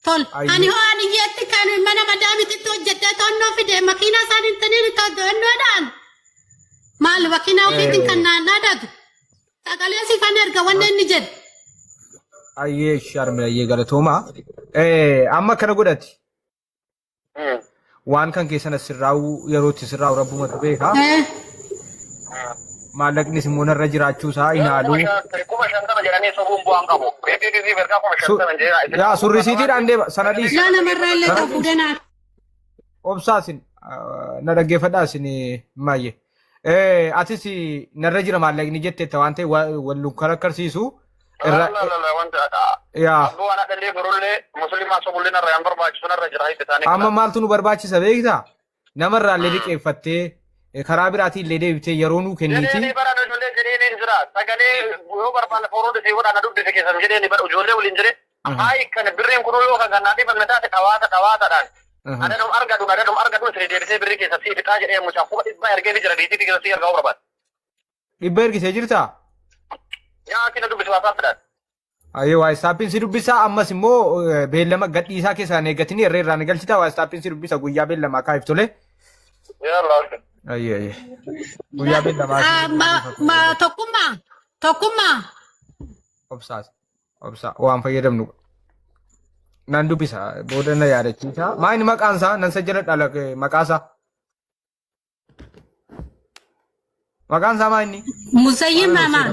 tol ani ho ani yetti kan mana madami titto jette tonno fide makina sanin tanini to donnodan mal makina ofitin kan nadadu sagale si fanerga wanne ni jed aye sharme aye galatoma amma kana godati waan kan keessana sirraa'u yerootti sirraa'u rabbuma beeka maallaqni simmoon irra jiraachuu isaa inaalu yaa surrisiitiidhaan deema sana dhiis lana marraalle ta fudena obsaasin na dhaggeeffadhaasin maayye atis narra jira maallaqni jettetta waan ta'e wal karkarsiisu لا وانت يا ابو انا دلي غرولي مسلم اسبول لنا ريان برباچ سن رجرا هي تاني اما مالتو نو برباچ سبيكتا نمر اللي ديك افتي خرابراتي ليدي بيت يرونو كنيتي ني برا نو لي جري ني زرا سغلي بو بربال فورو دي ودا ندو دي كي سمجري ني بر جولي ولينجري هاي كان برين كرولو كان نادي بنتا تواتا دان انا دم ارغدو سري دي سي بري كي سبسي بتا جري مو چاكو با ارغي دي جرا دي دي كي سي ارغاو بربال ديبر كي سجرتا يا كده بسواتا فدان ayo waa staappin si dubbisa ammas immoo beellama gadhiisaa keessaan eeggatanii irra irraan galchita waa staappin si dubbisa guyyaa beellama kaayif tole yalla ayo guyyaa beellama ma tokkummaa obsa waan fayyadamnu nan dubbisa booda na yaadachiisa maayini maqaansaa nan sajjala dhala maqaasaa maqaansaa maayini muzayyin maamaan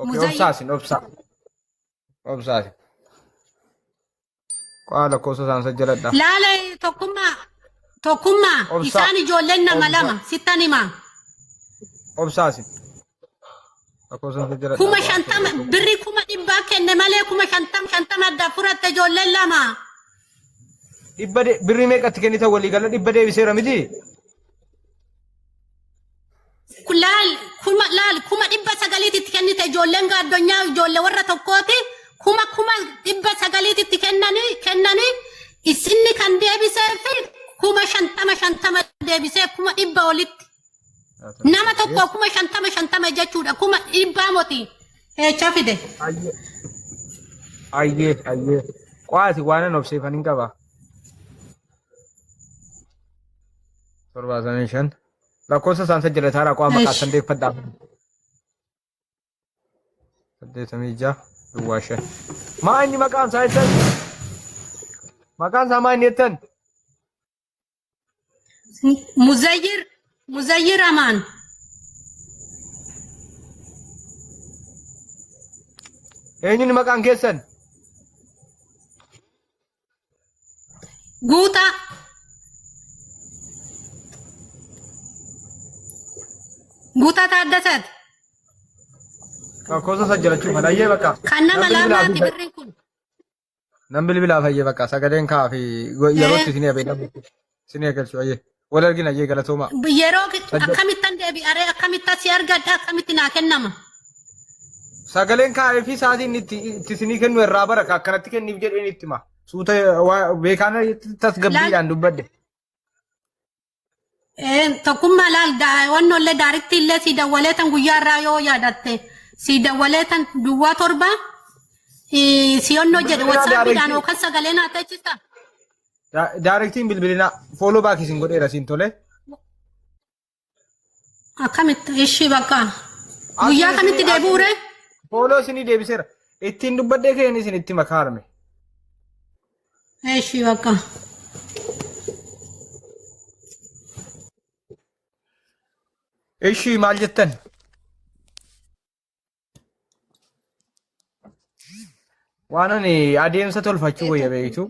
obsaasin qaala koso san sajjaladha laala tokkummaa isaan ijoolleen nama lama sittan himaa obsaasin koso sajjaladha kuma shantama birri kuma dhibbaa kenne malee kuma shantama adda furatte ijoolleen lama birri meeqatti kennita walii gala dhibba deebiseera miti kuma dhibba sagaliititti kennite ijoolleen addunyaa ijoollee warra tokkooti kuma dhibba sagaliititti kennanii isinni kan deebisee fi kuma shantama deebisee kuma dhibba olitti nama tokko kuma shantama jechuudha kuma dhibbaa moti heecha fide ayyee qaati waanan obseefaniin qaba 75 lakkoofsa isaan sajjala taaraa qo'a maqaa sandee faddaa saddeetamii ja'a duwwaa shan maa inni maqaan isaa jettan maqaan isaa maa inni jettan muzayyir amaan eenyuni maqaan keessan guutaa taaddasaati lakkoofsa sajjalachuuf falayyee bakka kan nama lamaati birriin kun nan bilbilaa fayyee bakka sagaleen kaa fi yerootti isinii abeedhamu isinii agalchu ayyee wal argina ayyee galatooma yeroo akkamittan deebi aree akkamitta si argadha akkamitti naa kennama sagaleen kaa fi sa'aatiin itti isinii kennu irraa baraka akkanatti kenniif jedheen itti ma suuta beekaana tasgabbiidhaan dubbadde tokkummaa laal wannollee daaritti illee si dawwaleetan guyyaarraa yoo yaadatte si dawwaleetan duwwaa torba si yonnoo jedhe watsaappidhaan yookaan sagalee naa teechista. Daarektiin bilbilinaa fooloo baakii isin godheera siin tole. Akkamitti ishii bakka guyyaa kamitti deebi'uure? Fooloo isinii deebiseera ittiin dubbadhee keen isin itti makaarame. Ishii bakka. Ishii maal jettan? Waan ani adeemsa tolfachuu wayya beektu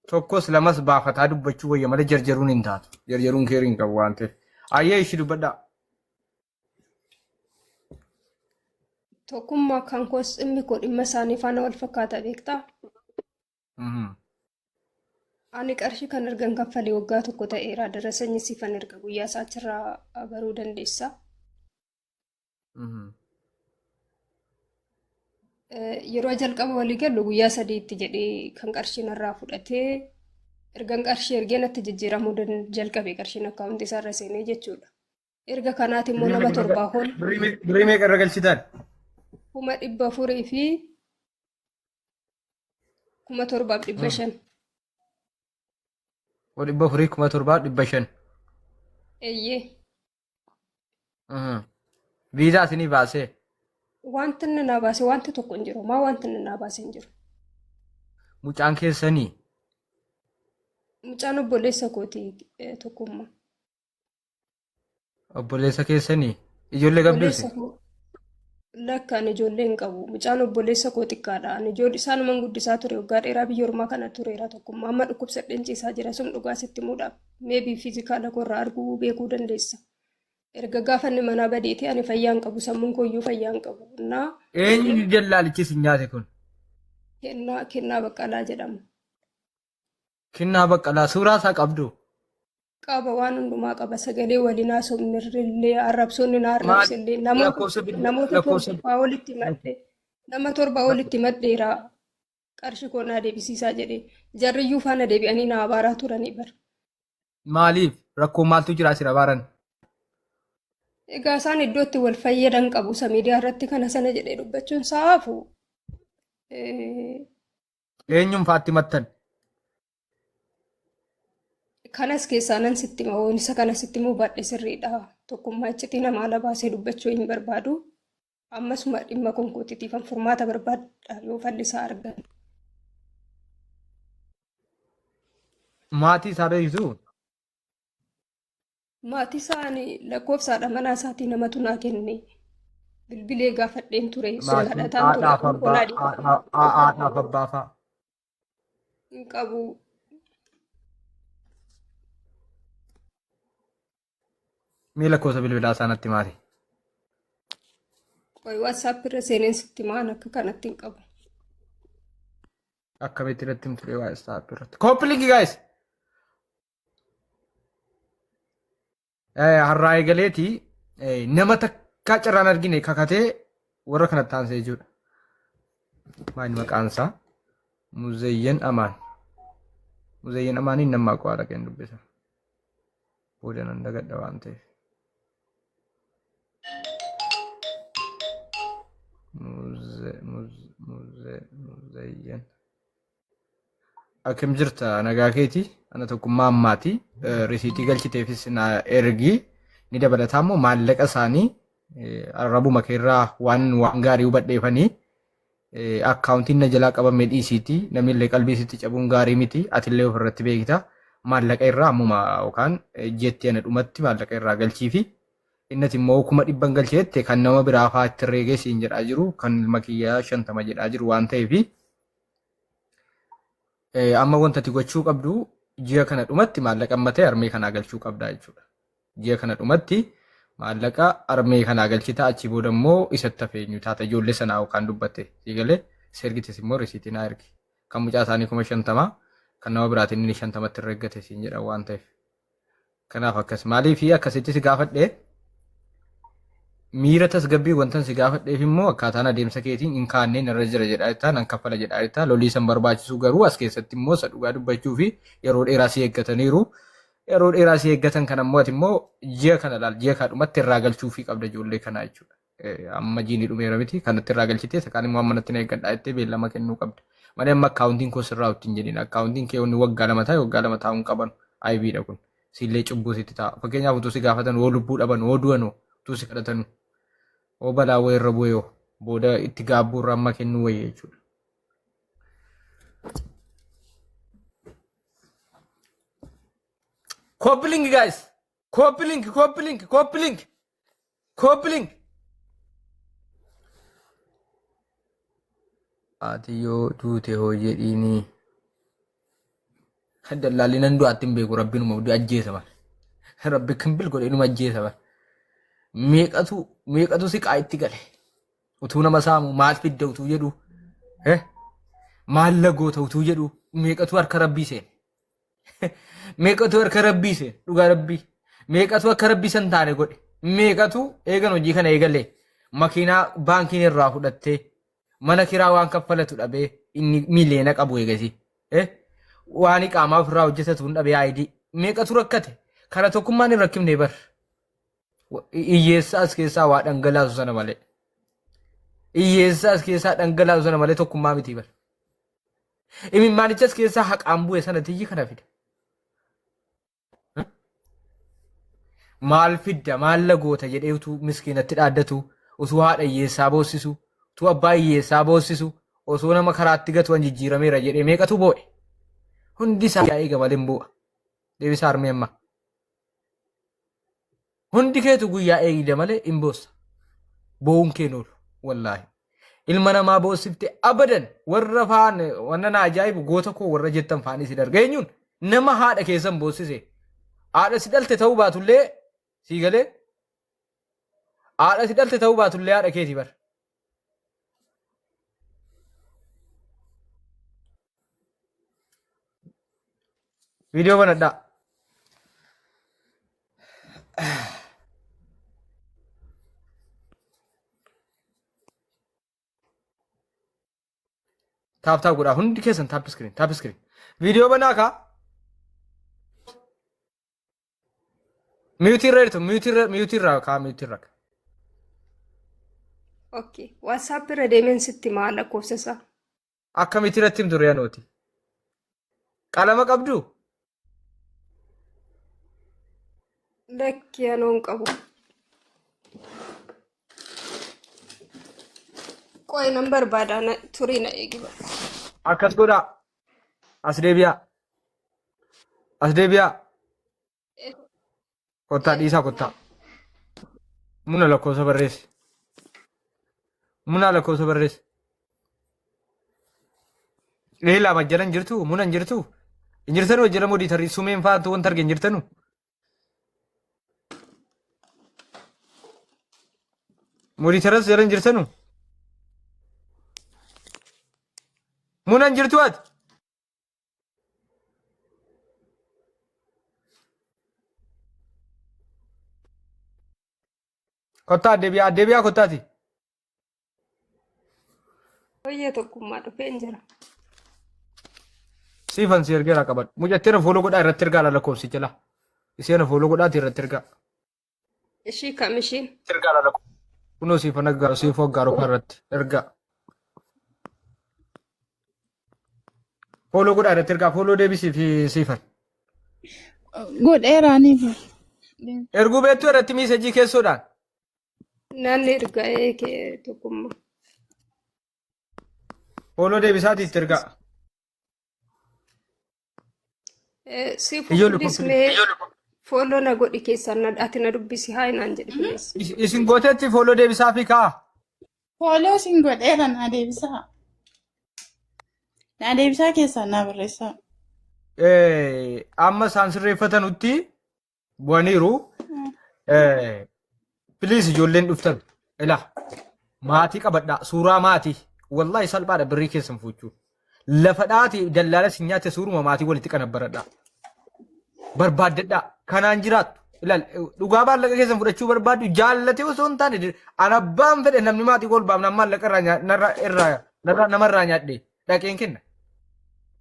tokkos lamas baafataa dubbachuu wayya malee jarjaruun hin taatu. Jarjaruun keerii hin qabu waan ta'eef. Ayyee ishii dubbadhaa. Tokkummaa kan koos dhimmi koo dhimma isaanii faana wal fakkaata beektaa? Ani qarshii kan ergan kaffalee waggaa tokko ta'eera darasanii siifan erga guyyaa isaachirraa baruu dandeessaa. Yeroo jalqaba walii gallu guyyaa sadiitti jedhee kan qarshiin irraa fudhatee ergan qarshii ergee natti jijjiiramuu jalqabe qarshiin akkaawuntii isaarra seenee jechuudha. Erga kanaati immoo nama torbaa ol. Birrii meeqa irra galchitan? 400 fi 7,500. Dhibba afurii 7,500. Eeyyee. Viizaa isinii baasee. Wanti inni naa baase wanti tokko hin jiru. Maa wanti inni naa baase hin jiru. Mucaan keessanii. Mucaan obboleessa kooti tokkummaa. Obboleessa keessanii. Ijoollee qabduusi. Lakkaan ijoollee hin qabu. Mucaan obboleessa koo xiqqaadha. Ijoollee isaanumaan guddisaa ture waggaa dheeraa biyya ormaa kana tureera tokkummaa. Amma dhukkubsadheen ciisaa jira sun dhugaa sitti muudhaaf. Meebii fiizikaala koorraa arguu beekuu dandeessa. Erga gaafa inni manaa badeeti ani fayyaa hin qabu sammuun kooyyuu fayyaa hin qabu. Eenyu jallaalichis hin nyaate kun? Kennaa Baqqalaa jedhama. Kennaa Baqqalaa suuraa isaa qabdu? Qaba waan hundumaa qaba sagalee waliin haasofnirrillee arrabsoonni na arrabsillee namoota torbaa olitti madde nama torbaa olitti maddeera qarshii koo naa deebisiisaa jedhee jarriyyuu faana deebi'anii na abaaraa turanii bara. Maaliif rakkoo maaltu jira asirra abaaran? Egaa isaan iddootti wal fayyadan qabu isa miidiyaa irratti kana sana jedhee dubbachuun saafu. Eenyuun faatti mattan? Kanas keessaa nan sitti mahoon isa kana sitti muu baadhe sirriidha. Tokkummaa iccitii nama ala baasee dubbachuu hin barbaadu. Ammasuma dhimma konkootitiifan furmaata barbaadda yoo fallisaa argan. Maatii isaa beektu? Maatii isaanii lakkoofsaadha mana isaatii namatu naa kenne. Bilbilee gaafadheen ture. Sun kadhataan ture. Haadhaaf abbaa fa'a. Hin qabu. Mee lakkoofsa bilbilaa isaanitti maali? Qoy WhatsApp irra seeneen sitti maan akka kanatti hin qabu. Akkamitti irratti hin ture WhatsApp irratti? Koppiliingi gaayis! Har'aa eegaleeti nama takkaa carraan argine kakatee warra kanatti aansee jechuudha. Maali maqaan isaa? Muzayyan Amaan. Muzayyan Amaaniin nama aqwaa dhaqeen dubbisa. Booda nan dagadha waan ta'eef. Muzayyan. Akkam jirta nagaa keeti? Ana tokkummaa ammaati. Risiitii galchiteefis na ergi. Ni dabalataa immoo maallaqa isaanii arrabuma keerraa waan gaarii hubadheefanii akkaawuntiin na jalaa qabame dhiisiiti. Namillee qalbii sitti cabuun gaarii miti. Atillee ofirratti beekta. Maallaqa irraa ammuma yookaan jetti ana dhumatti maallaqa irraa galchiifi. Innati immoo 100,000 galcheette kan nama biraa fa'aa itti reegesiin jedhaa jiru kan makiyyaa 50 jedhaa jiru waan ta'eefi. Amma wanta ati gochuu qabdu ji'a kana dhumatti maallaqa ammatee armee kanaa galchuu qabdaa jechuudha. Ji'a kana dhumatti maallaqa armee kanaa galchita achi booda immoo isatti hafeenyu taata ijoollee sanaa yookaan dubbatte siigalee sergitis immoo risiitii naa ergi. Kan mucaa isaanii 50,000 kan nama biraatiin inni 50tti reeggate siin jedha waan ta'eef. Kanaaf akkas maaliif akkasitti si gaafadhee miira tasgabbii wantan si gaafadheef immoo akkaataan adeemsa keetiin hin kaanneen irra jira jedhaa jirta nan kaffala jedhaa jirta lolii san barbaachisu garuu as keessatti immoo isa dhugaa dubbachuu fi yeroo dheeraa si eeggataniiru yeroo dheeraa si eeggatan kan ammoo ati immoo ji'a kana laal ji'a kaadhumatti irraa galchuu fi qabda ijoollee kanaa jechuudha. Amma jiini dhumeera miti kanatti irraa galchitee sakaan immoo ammanatti na eeggadhaa jettee beellama kennuu qabda. Malee amma akkaawuntiin koo sirraa ittiin jedhin akkaawuntiin kee onni waggaa lama taa'uun qaban IBdha kun siillee cubbuu sitti ta'a. Fakkeenyaaf utuu si gaafatan oo lubbuu dhaban oo du'an utuu si kadhatanu. Oo balaa wayirra bu'ee booda itti gaabbuu irraa amma kennuu wayya jechuudha. Koppiliingi guys! Koppiliingi! Ati yoo duute hoo jedhiini. Dallaalli nan du'aatti hin beeku rabbiinuma ajjeesa bara. Rabbi kan bil godhe inuma ajjeesa bara. Meeqatu si qaa'itti gale utuu nama saamu maal fidda utuu jedhu maal lagoota utuu jedhu meeqatu harka rabbii seene meeqatu harka rabbii seene dhugaa rabbii meeqatu akka rabbii san taane godhe meeqatu eegan hojii kana eegalee makiinaa baankiin irraa fudhattee mana kiraa waan kaffalatu dhabee inni miiliyoona qabu eegasi waan qaamaa ofirraa hojjetatu hin dhabee ayidii meeqatu rakkate kana tokkummaan hin rakkifne bar. Iyyeessaa as keessaa waa dhangalaasu sana malee. Iyyeessaa as keessaa dhangalaasu sana malee tokkummaa miti bara. Imimmaanichas keessaa haqaan bu'e sana tiyyi kana fida. Maal fidda maal lagoota jedhee utuu miskiinatti dhaaddatu utuu haadha hiyyeessaa boossisu utuu abbaa hiyyeessaa boossisu osoo nama karaatti gatuan jijjiirameera jedhee meeqatu boo'e. Hundi isaa yaa'ee gamalin bu'a. Deebisaa armee ammaa. Hundi keetu guyyaa eegde malee hin boossa. Bo'uun kee noolu wallaahi. Ilma namaa boossifte abadan warra faan wannan ajaa'ibu goota koo warra jettan faanis hin arga eenyuun nama haadha keessan boossise. Haadha si dhalte ta'uu baatullee sii galee haadha si dhalte ta'uu baatullee haadha keetii bara. Viidiyoo banadhaa. Taap godhaa hundi keessan taap iskiriin. Viidiyoo banaa kaa. Miyuutirra jirtu miyuutirra kaa miyuutirra. Okay. WhatsApp irra deemeen sitti maal lakkoofsa isaa? Akkamitti irratti himtu reeyanooti? Qalama qabdu? Lakki anoon qabu. Qoy nan barbaada turii na eegiba. Akkas godhaa. As deebi'aa. As deebi'aa. Kottaa dhiisaa kottaa. Muna lakkoofsa barreessi. Muna lakkoofsa barreessi. Leelaa majjalan jirtu muna hin jirtu. Hin jirtanu hojjeta moodiitarii sumeen fa'aatu wanta arge hin jirtanu. Moodiitaras jala hin jirtanu. Muna hin jirtu ati. Kottaa addeebiyaa kottaati. Hoyyee tokkummaa dhufee hin jira. Siifan si ergeera qabadhu. Mucatteera fooloo godhaa irratti ergaa lakkoofsi jala. Isheen fooloo godhaati irratti ergaa. Ishii kam ishiin? Ergaa lakkoofsi. Kunoo siifan aggaaru siifoo aggaaru irratti ergaa. Fooloo godhaa irratti ergaa fooloo deebisii fi siifan. Godheeraaniif. Erguu beektuu irratti miisajii keessoodhaan. Naanni ergaa eekee tokkummaa. Fooloo deebisaatiitti ergaa. Siifuu dubbisnee fooloo na godhi keessan ati na dubbisi haa inaan jedhe fileessa. Isin gooteetti fooloo deebisaa fi kaa. Fooloo isin godheera naa deebisaa. Naa deebisaa keessaa naa barreessaa. Amma isaan sirreeffatanutti bu'aniiru. Piliis ijoolleen dhuftan. Ilaa maatii qabadhaa suuraa maatii. Wallahi salphaadha birrii keessan fuuchuu. Lafa dhaati dallaala si nyaate suuruma maatii walitti qanabbaradhaa. Barbaaddadhaa kanaan jiraattu. Ilaal dhugaa maallaqa keessan fudhachuu barbaaddu jaallatee osoo hin taane anabbaan fedhe namni maatii kolbaaf nama maallaqa namarraa nyaadhe dhaqeen kenna.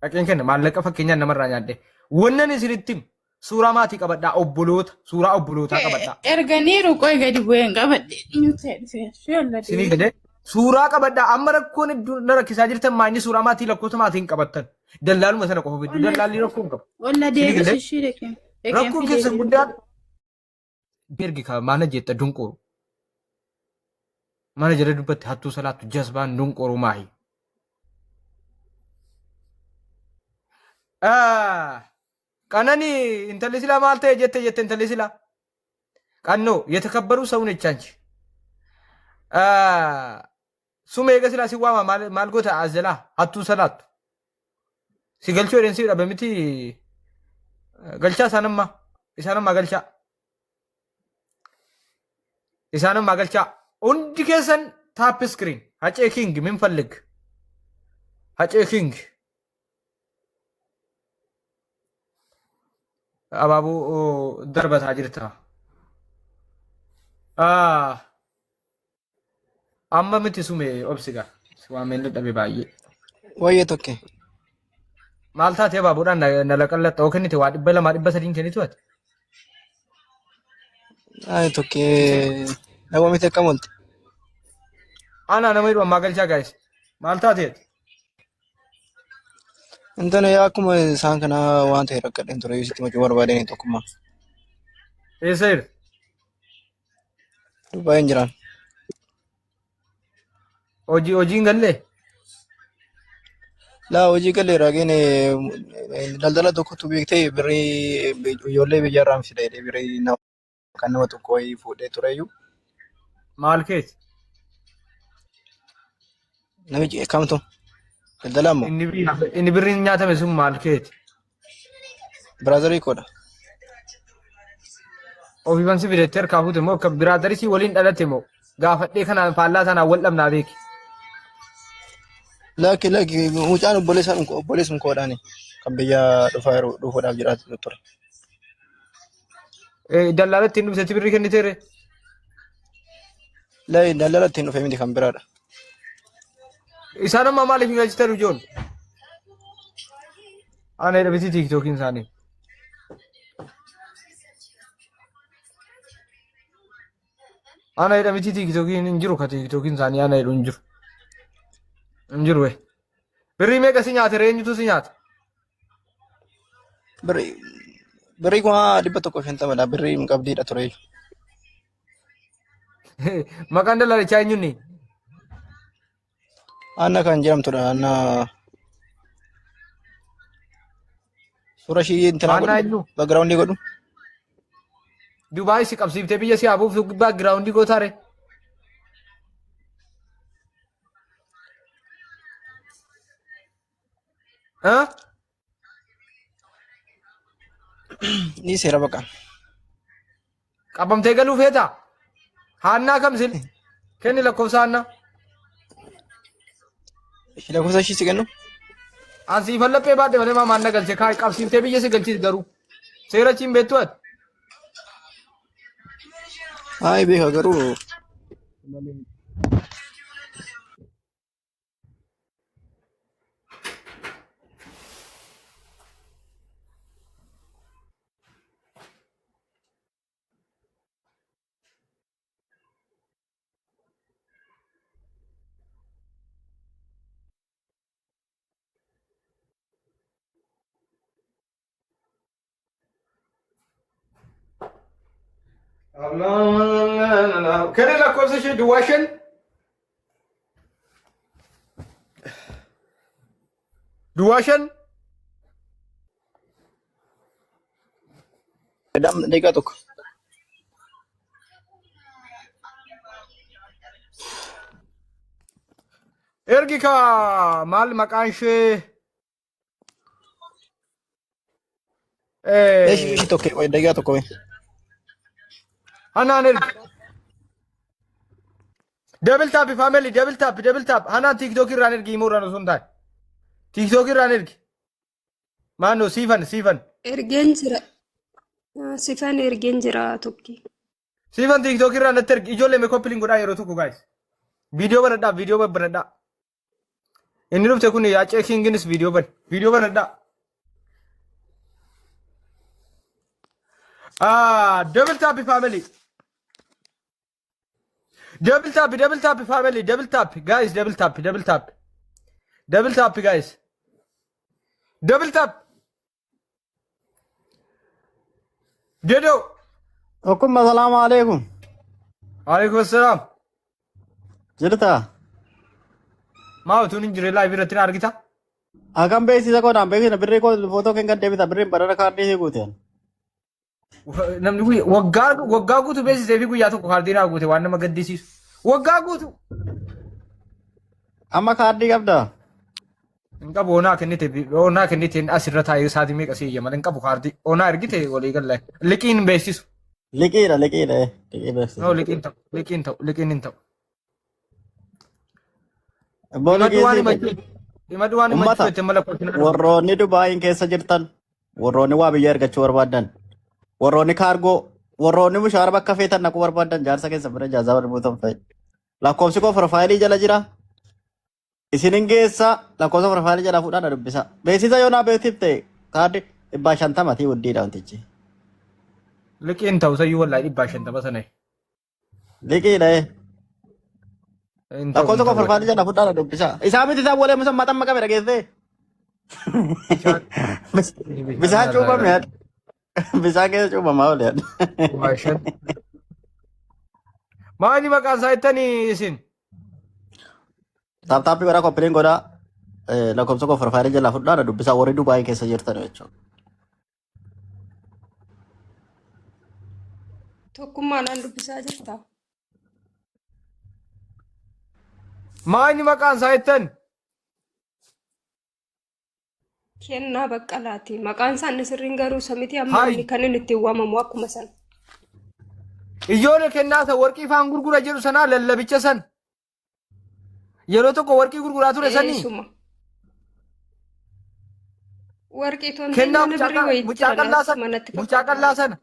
Dhaqeen kenna maallaqa fakkeenyaan namarraa nyaadhe. Wannan isinitti suuraa maatii qabadhaa obboloota suuraa obbolootaa qabadhaa. Erganiiru qoy gadi bu'een qabadhe. Sinii gadee. Suuraa qabadhaa amma rakkoon na rakkisaa jirtan maanyi suuraa maatii lakkoofsa maatiin qabattan dallaaluma sana qofa bidduu dallaalli rakkoon qaba. Olla deebisi ishii dhaqeen. Rakkoon keessan guddaan bergi ka maana jetta dunqoru. Mana jala dubbatti hattuu salaattu jazbaan dunqoru maahi. Qanani intalli silaa maal ta'e jette intalli silaa. Qannoo የተከበሩ ሰው ነች አንቺ. Sumee eega silaa si waama maal goota azalaa hattuu salaattu. Si galchuu edeen si dhabe miti galchaa isaanammaa galchaa. Isaanammaa galchaa. Hundi keessan taap iskiriin hacee king min fallig. Hacee king. Abaabuu darbataa jirta. Amma miti sume obsiga waameen dadhabe baay'ee. Wayye tokke. Maal taatee abaabuudhaan na laqallatta oo kennite waa 200 kennitu ati. Ay tokke nama miti akkam oolte. Ana nama hidhu ammaa galchaa gaayis. Maal taateeti? Intana yaa akkuma isaan kana waan ta'e rakkadheen ture yoo sitti machuu barbaadeen tokkummaa. Eessa jira? Dubbaa hin jiraan. Hojiin gallee? Laa hojii galee raageen daldala tokkotu beektee birrii ijoollee biyyaarraan fidee birrii kan nama tokko wayii fuudhee tureyyuu. Maal keessa? Namichi kamtu daldalaa moo? Inni birriin nyaatame sun maal keeti? Biraazarii koodha. Ofii bansi fidettee harkaa fuute moo akka biraazarii waliin dhalatte moo gaafadhee kanaan faallaa sanaan wal dhabnaa beeki? Lakki mucaan obboleessum koodhaani kan biyya dhufuudhaaf jiraatu ture. Dallaalatti hin dhuftetti birrii kenniteere? Daldalatti hin dhufe miti kan biraadha. Isaan amma maaliif hin galchitan ijoon? Ana edhabiti tiiktookiin isaanii. Ana edhabiti tiiktookiin hin jiru ka tiiktookiin isaanii ana edhu hin jiru. Hin jiru wee. Birrii meeqa si nyaate reenyutu si nyaata? Birrii kuma 150dha. Birrii hin qabdiidha ture. Maqaan daldaalichaa eenyunni? Anna kan jedhamtudha. Anna suura ishii intina godhu backgroundii godhu. Dubaay si qabsiiftee biyya si haabuuf backgroundii gootaare. Ni seera baqa. Qabamtee galuu feeta? Haannaa kam sin? Kenni lakkoofsa haannaa? Lakkoofsa ishii si kennu? Ansi fallaphee baadhe malee maamaan na galche kaa qabsiiftee biyya si galchis garuu. Seera achiin beektu ati? Haa beeka garuu. Kenni lakkoofsa ishee duwwaa shan? Duwwaa shan? Daqiiqaa tokko. Ergi ka maal maqaan ishee? Ishii tokko daqiiqaa tokko. Hanan ergi. Double tap family, double tap. Hanan TikTok irraan ergi immoo irraan osoo hin taane. TikTok irraan ergi. Maanoo siifan. Ergeen jira. Sifan ergeen jira tokki. Siifan TikTok irraan natti ergi. Ijoollee mee koppiliin godhaa yeroo tokko guys. Viidiyoo baradhaa. Inni dhufte kun yaacee kinginis viidiyoo baradhaa. Double tap family. Double tap family. Double tap guys. Double tap guys. Double tap. Dedo. Okum assalamu alaikum. Alaikum assalam. Jirta. Maa utuun hin jirre live irratti na argita? Akam beeksisa godhaan beeksisa birrii koo footoo kan deebita birriin barara kaardii hii guuteen. Namni waggaa guutuu beeksisee fi guyyaa tokko kaardii naa guute waan nama gaddisiisu. Waggaa guutuu. Amma kaardii qabdaa? Hin qabu onaa kennite asirra taa'ee isaatii meeqa si eeyyama hin qabu kaardii. Onaa ergite walii galaa. Liqiin beeksisu. Liqiidha. Liqii beeksisa. No liqiin hin ta'u. Himadu waan himachuu itti mala kootiin. Warroonni Dubaayin keessa jirtan, warroonni waa biyya ergachuu barbaadan, warroonni kaargoo, warroonni mushaara bakka feetan naquu barbaadan jaarsa keessa bira jaazaa barbuutan fa'i. Lakkoofsi koo profaayilii jala jira. Isinin geessa lakkoofsa profaayilii jala fuudhaan dubbisa. Beeksisa yoo naa beektiif ta'e kaardi 50 wuddiidha wantichi. Liqiin ta'u sayyuu wallaahi 50 sana. Liqiidha. Lakkoofsa koo profaayilii jala fuudhaan dubbisa. Isaa miti isaa walee musan maxamma qabe dhageessee. Bisaan cuubame yaad. Bisaan keessa cuubamaa oole yaad. Maashan. Maali maqaan isaa jettanii isin? Taaptaappii godhaa koppiliin godhaa lakkoofsa koo farfaaree jalaa fudhaa dubbisaa warri Dubaayii keessa jirtan jechuudha. Tokkummaadhaan dubbisaa jirta. Maali maqaan isaa jettan? Kennaa Baqqalaati. Maqaan isaanii sirriin garuu samiti amma inni kan inni ittiin waamamu akkuma sana. Ijoollee kennaa isa warqii faan gurgura jedhu sanaa lallabicha san. Yeroo tokko warqii gurguraa ture sanii. Eessuma. Warqii toon Kennaa mucaa qallaa sana. Mucaa qallaa sana.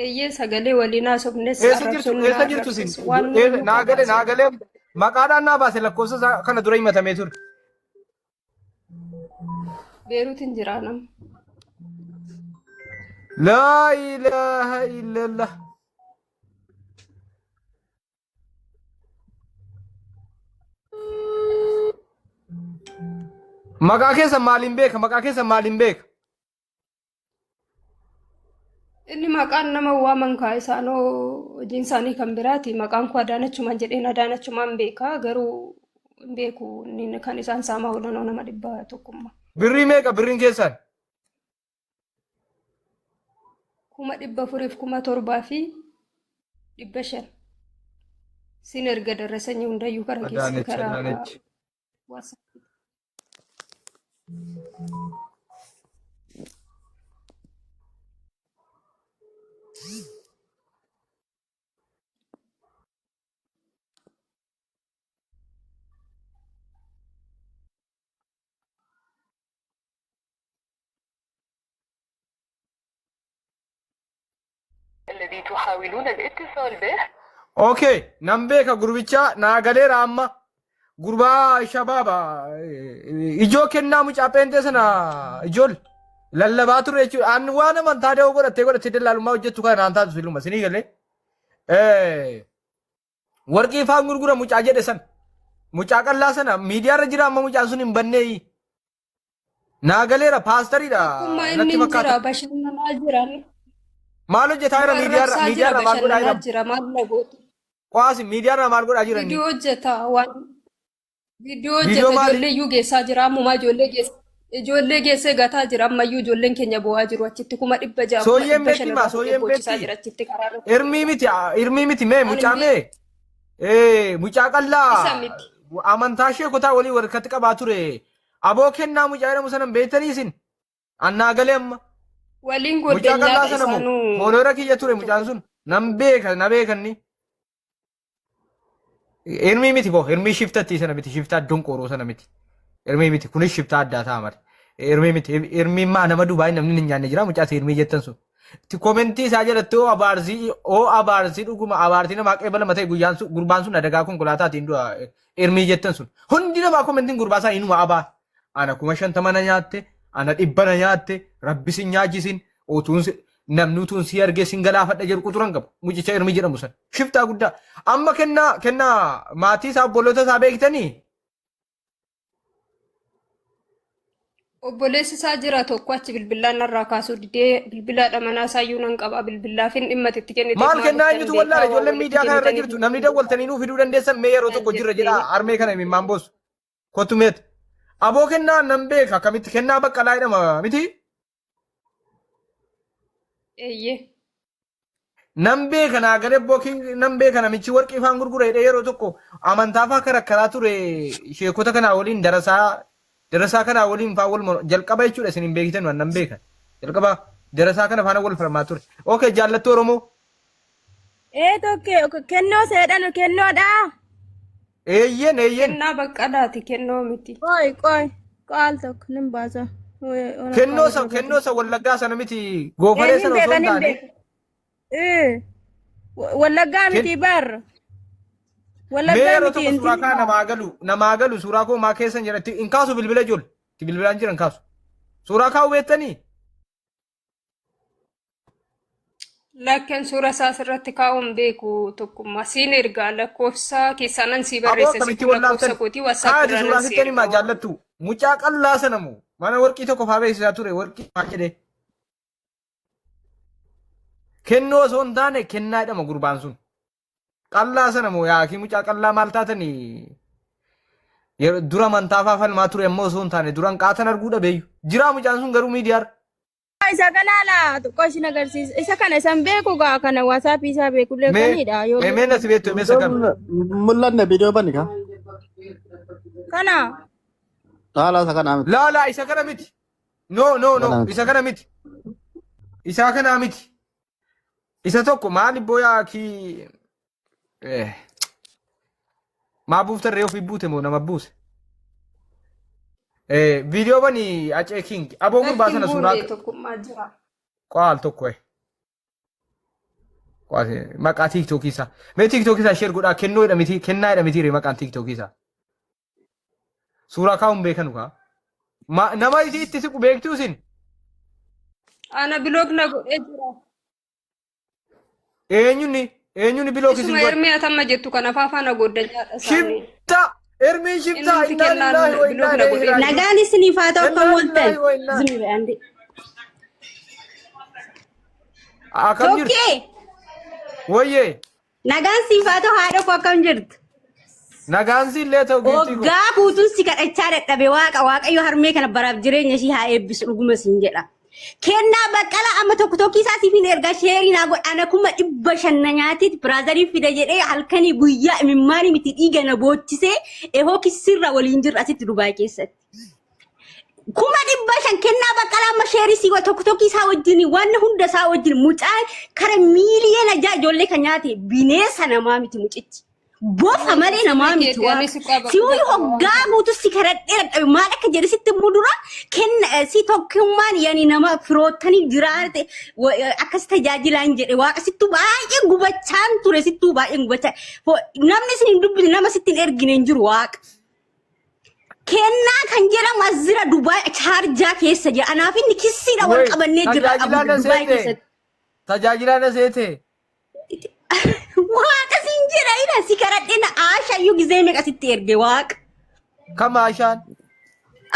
Eeyyee sagalee waliin haasofnes Eessa jirtu sin? Naagalee maqaadhaan naa baase lakkoofsa kana dura himatamee ture. Beeruutiin jira nama. La ilaha illallah. Maqaa keessa maaliin beeka? Maqaa keessa maaliin beeka? Inni maqaan nama waaman kaa isaanoo hojiin isaanii kan biraati. Maqaan koo Adaanachumaan jedheen Adaanachumaan beekaa garuu hin beeku inni kan isaan saamaa oolanoo nama 100 Birrii meeqa birriin keessan? 400,000 fi 500. Sin erga darasanii hundayyuu kara keessa karaa WhatsApp. الذي تحاولون الاتصال به Okay, nan beeka gurbicha naa galeera amma gurbaa shabaaba ijoo kennaa mucaa peentee sana ijool lallabaa ture jechuudha. Ani waan amantaa da'oo godhattee dallaalummaa hojjettu kana naan taatu siluma sinii galee warqii faan gurgura mucaa jedhe sana mucaa qallaa sana miidiyaarra jira amma mucaan sun hin bannee naa galeera paastariidha. Natti fakkaata. Bashannanaa jiran. Maal hojjetaa jira miidiyaarra maal godhaa jira maal lagoota. Qaasi miidiyaarra maal godhaa jiran? Viidiyoo hojjeta waan viidiyoo hojjeta ijoollee iyyuu geessaa jira ammumaa ijoollee geessee gataa jira ammayyuu ijoolleen keenya bo'aa jiru achitti 600 Sooyyeen beekti Irmii miti mee mucaa mee mucaa qallaa amantaa ishee kutaa walii warqatti qabaa ture aboo kennaa mucaa jedhamu sana beektanii isin annaa galee amma waliin mucaa godheenyaa qallaa sana isaanuu moolora kiyya ture mucaan sun nan beeka na beekanni Irmii miti boo Irmii shiftatti sana miti shiftaa donqooroo sana miti Irmii miti kunis shiftaa addaa ta'a mati Irmii miti Irmii maa nama Dubaay namni hin nyaanne jira mucaa Irmii jettan sun komentii isaa jalatti oo abaarsii dhuguma abaartii namaa qeebala matee guyyaan sun gurbaan sun adagaa konkolaataatiin du'a Irmii jettan sun hundi namaa komentiin gurbaa isaa inuma abaa ana 50 na nyaatte ana 100 na nyaatte rabbi sin nyaachisin otuun namni utuun si argee sin galaafadha jedhu quxuran qabu mucicha Irmii jedhamu san shiftaa guddaa amma kennaa maatii isaa obboloota isaa beektanii obboleessi isaa jira tokko achi bilbilaan narraa kaasuu didee bilbilaadha manaa isaayyuu nan qaba bilbilaafin dhimma itti kennite maal kennaa eenyutu wallaala ijoolleen miidiyaa kana irra jirtu namni dawwaltanii nuu fiduu dandeessan mee yeroo tokko jirra jedha armee kana himimmaan boosu kottu meet aboo kennaa nan beeka akkamitti kennaa Baqqalaa jedhama miti eeyyee nan beeka naa galee bookiin nan beeka namichi warqii faan gurgura jedhee yeroo tokko amantaa faa karakkaraa ture sheekota kanaa waliin darasaa kanaa waliin faa wal jalqaba jechuudha isin hin beektan waan nan beeka jalqaba darasaa kana faana wal falmaa ture okay jaallattu Oromoo tokko kennoo seedhan kennoodha eeyyen kennaa Baqqalaati kennoo miti qoy qaal tokko nin baasa kennoosa wallaggaa sana miti goofaree sana osoo hin taane wallaggaa miti bar wallaggaa miti suuraa kaa namaa galu suuraa koo maa keessan jedhatti in kaasu bilbila ijoollee itti bilbilaan jiran kaasu suuraa kaa hubeettanii Lakkeen suura isaa irratti kaa'uun beeku tokkummaa siin ergaa lakkoofsa keessaanan si Aboo barreesse akkamitti situ lakkoofsa wallaaftan? kootii WhatsApp Haati irraan suuraa si sitti himaa ergaa. jaallattu. Mucaa qallaa sana moo mana warqii tokko faa beeksisaa ture warqii maa jedhee. Kennoo osoo hin taane kennaa jedhama gurbaan sun. Qallaa sana moo yaa mucaa qallaa maal taatanii? Dura mantaafaa falmaa ture ammoo osoo hin taane duran qaatan arguudha beeyyu. Jiraa mucaan sun garuu miidiyaarra. Isa kana la xiqqoo isin agarsiisa. Isa kana isan beeku gaa kana WhatsApp isaa beekullee kanidha. Mee nasi beektu mee sagan. Mul'anne viidiyoo banni kaa. Kana. Haala isa kanaa miti. Laa isa kana miti. No isa kana miti. Isa kana miti. Isa tokko maali booyaa ki maa buuftan reefu buute moo nama buuse. Video bani Aceh King. Aboo gurbaa sana suuraa. Tokkummaa jira. Qaal tokko Qaal maqaa TikTok isa. Mee TikTok isa share godhaa kennoo jedhamiti kennaa jedhamiti ree maqaan TikTok isa. Suuraa kaa'uun beekanu kaa. Nama itti siqu beektuu isin. Ana biloog na godhee jira. Eenyuuni biloog isin Isuma Ermii atamma jettu kana faafana godda jaadha isaanii. Shifta. Ermii shifta. Inni kennaan biloog na godhee. Nagaan isiniif haa ta'u kan waltan. Zimi andi. Akkam jirtu? Tokkee. Wayyee. Nagaan siif haa ta'u haadha koo akkam jirtu? Nagaan si illee ta'u giiftii koo. Waggaa guutuun si kadhachaa dadhabe waaqayyo harmee kana baraaf jireenya ishii haa eebbisu dhuguma siin jedha. Kennaa baqqala amma tokko isaa siifin erga sheerii naa godhana kuma 500 nyaatiit biraazarii fida jedhee halkanii guyyaa imimmaanii miti dhiiga na boochisee ehoo kissirra waliin jirra asitti Dubaay keessatti. Kuma 500 kennaa baqqala amma sheerii si tokko isaa wajjin waan hunda isaa wajjin mucaan kara miiliyoona ja'a ijoollee kan nyaate bineensa namaa miti mucichi. Bofa malee namaa miti waan si'uu hoggaa guutuu si karadhee dadhabe maal akka jedhe sitti mudura kenna si tokkummaan yaani nama firoottanii jiraate akkas tajaajilaan jedhe waaqa sittuu baay'ee gubachaan ture sittuu baay'ee gubachaa namni isin hin dubbisne nama sitti hin ergine hin jiru waaqa. Kennaa kan jedhamu azira Dubaay chaarjaa keessa jira anaaf inni kissiidha wal qabannee jira Dubaay keessatti. Tajaajilaan aseete. Waaqa siin jira ina si karadhina aashaayyuu gizee meeqa sitti erge waaqa. Kam aashaan?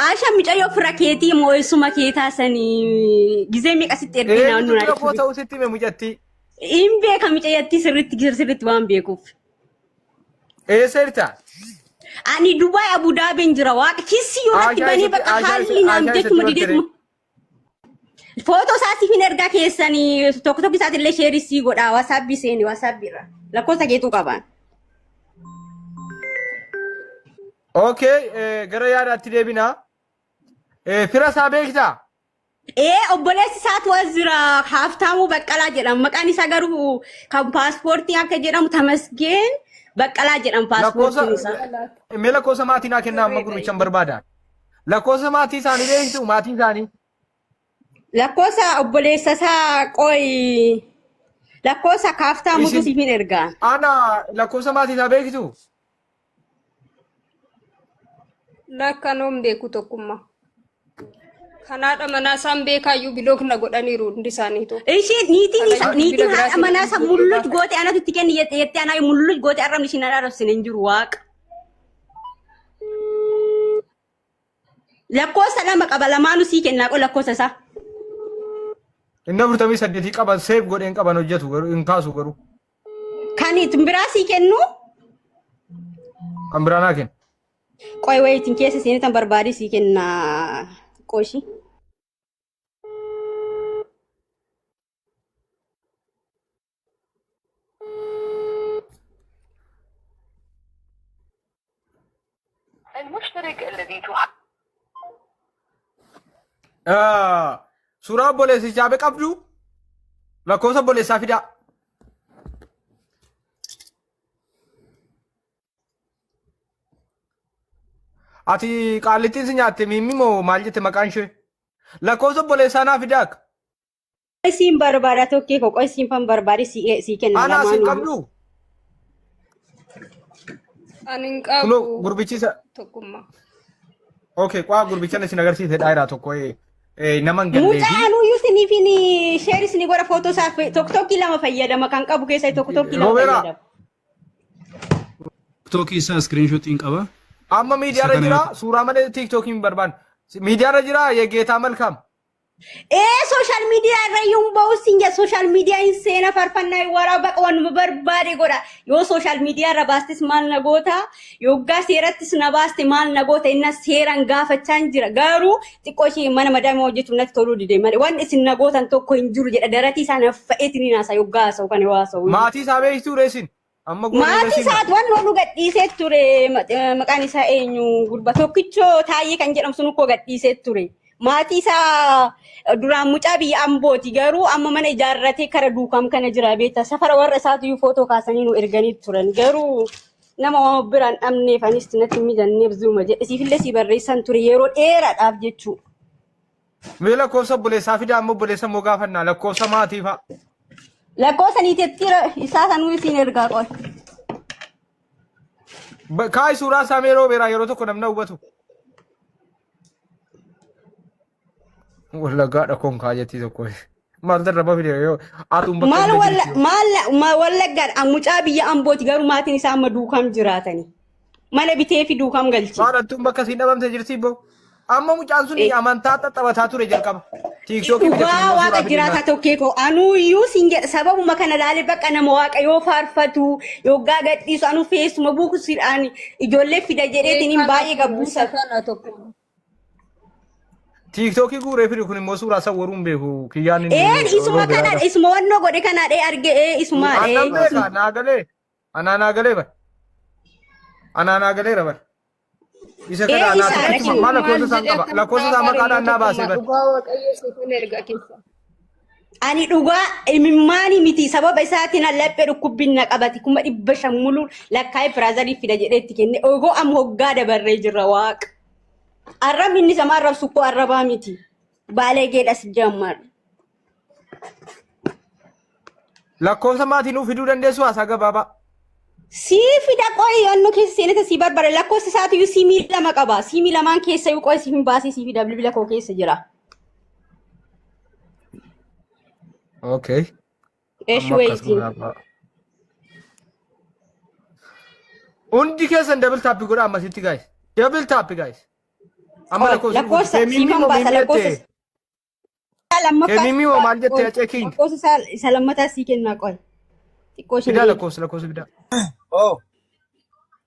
Aashaan micayyoo fira keetii moo'essuma keetaa sanii gizee meeqa sitti erge naannoo naa. Ee ta'uu sitti mee mucatti? Hin beeka micayyatti sirriitti waan beekuuf. Eessa jirta? Ani Dubaay Abu Dhaabin jira waaqa kissi yoo natti banii bakka haalli naam jettuma dideetuma. Foto isaatiif hin ergaa keessanii tokko isaati illee sheerii sii godhaa wasaabbii seeni wasaabbiirra lakkoofsa keetuu qaban. Okay, gara yaadaatti deebinaa. Fira isaa beektaa? Obboleessi isaatu as jira Haaftaamuu Baqqalaa jedhama. Maqaan isaa garuu kan paaspoortii akka jedhamu Tamasgeen Baqqalaa jedhama paaspoortiin isaa. Mee lakkoofsa maatii naa kennaa amma gurrichaan barbaada. Lakkoofsa maatii isaanii beektu maatii isaanii. Lakkoofsa obboleessa isaa qoy lakkoofsa Haaftaamuu siif hin ergaa. Ana lakkoofsa maatii isaa beektu? Lakkanoon beeku tokkummaa. Kanaadha manaa isaan beekaayyuu biloogna godhaniiru hundi isaaniitu. Ishee niitiin haadha manaa isaa mulluj goote anatu itti kenni jettee anaa mulluj goote arrabni isheen arrabsine hin jiru waaqa. Lakkoofsa lama qaba lamaanuu sii kennaa qo lakkoofsa isaa. Inni 48 qaban seef godheen qaban hojjetu garuu hin kaasu garuu. Kan biraa sii kennu? Kan biraa naa kennu. Qoy wayitiin keessa seenii tan barbaadee sii kennaa qoshi. المشترك الذي Suuraa obboleessichaa beeqabdu lakkoofsa obboleessaa fidaa. Ati qaallittiin si nyaatte miimmi moo maal jette maqaan ishee? Lakkoofsa obboleessaa naa fidaa akka? Isiin barbaada tokkee koo isiin fan barbaade sii kenna lamaanuu. Ana asiin qabdu? Ani hin qabu. Gurbichisa. Tokkummaa. Okay, kwa gurbicha isin agarsiise daayiraa tokko naman galleefi. Mucaan uyyuu siniifin sheeris ni godha footoo isaa tokkokkii lama fayyadama kan qabu keessa tokkokkii lama fayyadama. TikTok isa screenshot qaba. Amma miidiyaa jira suuraa malee TikTok hin barbaanne. Miidiyaa jira Yegeetaa Malkaam. Social media irrayyuun ba'uusin jedha social media hin seena farfannaa waraaba qaban barbaade godha yoo social media irra baastis maal na goota yoggaa seerattis na baaste maal na goota inna seeran gaafachaa jira garuu xiqqoo ishee mana madaama hojjetu natti toluu dide malee waan isin na gootan tokko hin jiru jedha daratii isaan fa'eetiin naasa yoggaa haasa'u kan haasa'u. Maatii isaa beektuu reesin. Maatii isaat waan nu gadhiisee ture maqaan isaa eenyu gurba tokkichoo taayee kan jedhamu sun ukkoo gadhiisee ture. Maatii isaa duraan mucaa biyya Ambooti garuu amma mana ijaarratee kara duukam kana jira beektaa safara warra isaatu footoo kaasanii nu erganii turan garuu nama biraan dhabneef anis natti mijanneef zuuma jedhe siifillee si barreessan ture yeroo dheeraadhaaf jechuudha. Mee lakkoofsa buleessaa fi daa'imman buleessa moo gaafannaa lakkoofsa maatii fa'a. Lakkoofsa niitettira isaa sanuu isiin ergaa qoy. Kaay suuraa isaa yeroo beeraa yeroo tokko namna hubatu. Walla gaadha kon kaajetti tokko. Maal darba fide yoo atum bakka. Maal wallaggaadha mucaa biyya Ambooti garuu maatiin isaa amma duukam jiraatani. Mana bitee fi duukam galchi. Maadhattuun bakka siin dhabamte jirti boo. Amma mucaan sun amantaa xaxabataa ture jalqaba. Dhugaa waaqa jiraata tokkeeko anuuyyuu siin jedha sababuma kana laalee bakka nama waaqa yoo faarfatu yoggaa gadhiisu anu feesuma buukusidhaan ijoollee fida jedheetiin baay'ee gabbuusa. TikTok guuree fide kun immoo suuraa sawwaruun beeku kiyyaan inni. Isuma kana isuma wannoo godhe kana argee isuma. Anaanagalee rabar. Isa kana anaatu maal lakkoofsa isaan qaba lakkoofsa isaa maqaadhaan naa baasee bar. Ani dhugaa imimmaanii miti sababa isaatiin laphee dhukkubbiin qabati kuma 500 muluun lakkaa'ee firaazarii fida jedheetti kenne ogoo amma hoggaa dabarree jirra waaqa. Arrabni inni sama arrabsu koo arrabaa miti baaleegeedhas jammar. Lakkoofsa maatii nuuf fiduu dandeessu haasaa gabaabaa. Fida qoy annu keessa seeneta si barbara lakkoofsa isaatu yu siimii lama qaba siimii lamaan keessa yu qoy siifin baasee siifi bilbila koo keessa jira. Okay. Waiting. Undi keessan double tap godha ammasitti guys. Double tap guys. Amma lakkoofsa siifan baasa lakkoofsa. Kemimi moo maal jettee ceekiin? Lakkoofsa isa lammataa sii kennaa qoy. Fida lakkoofsa fida.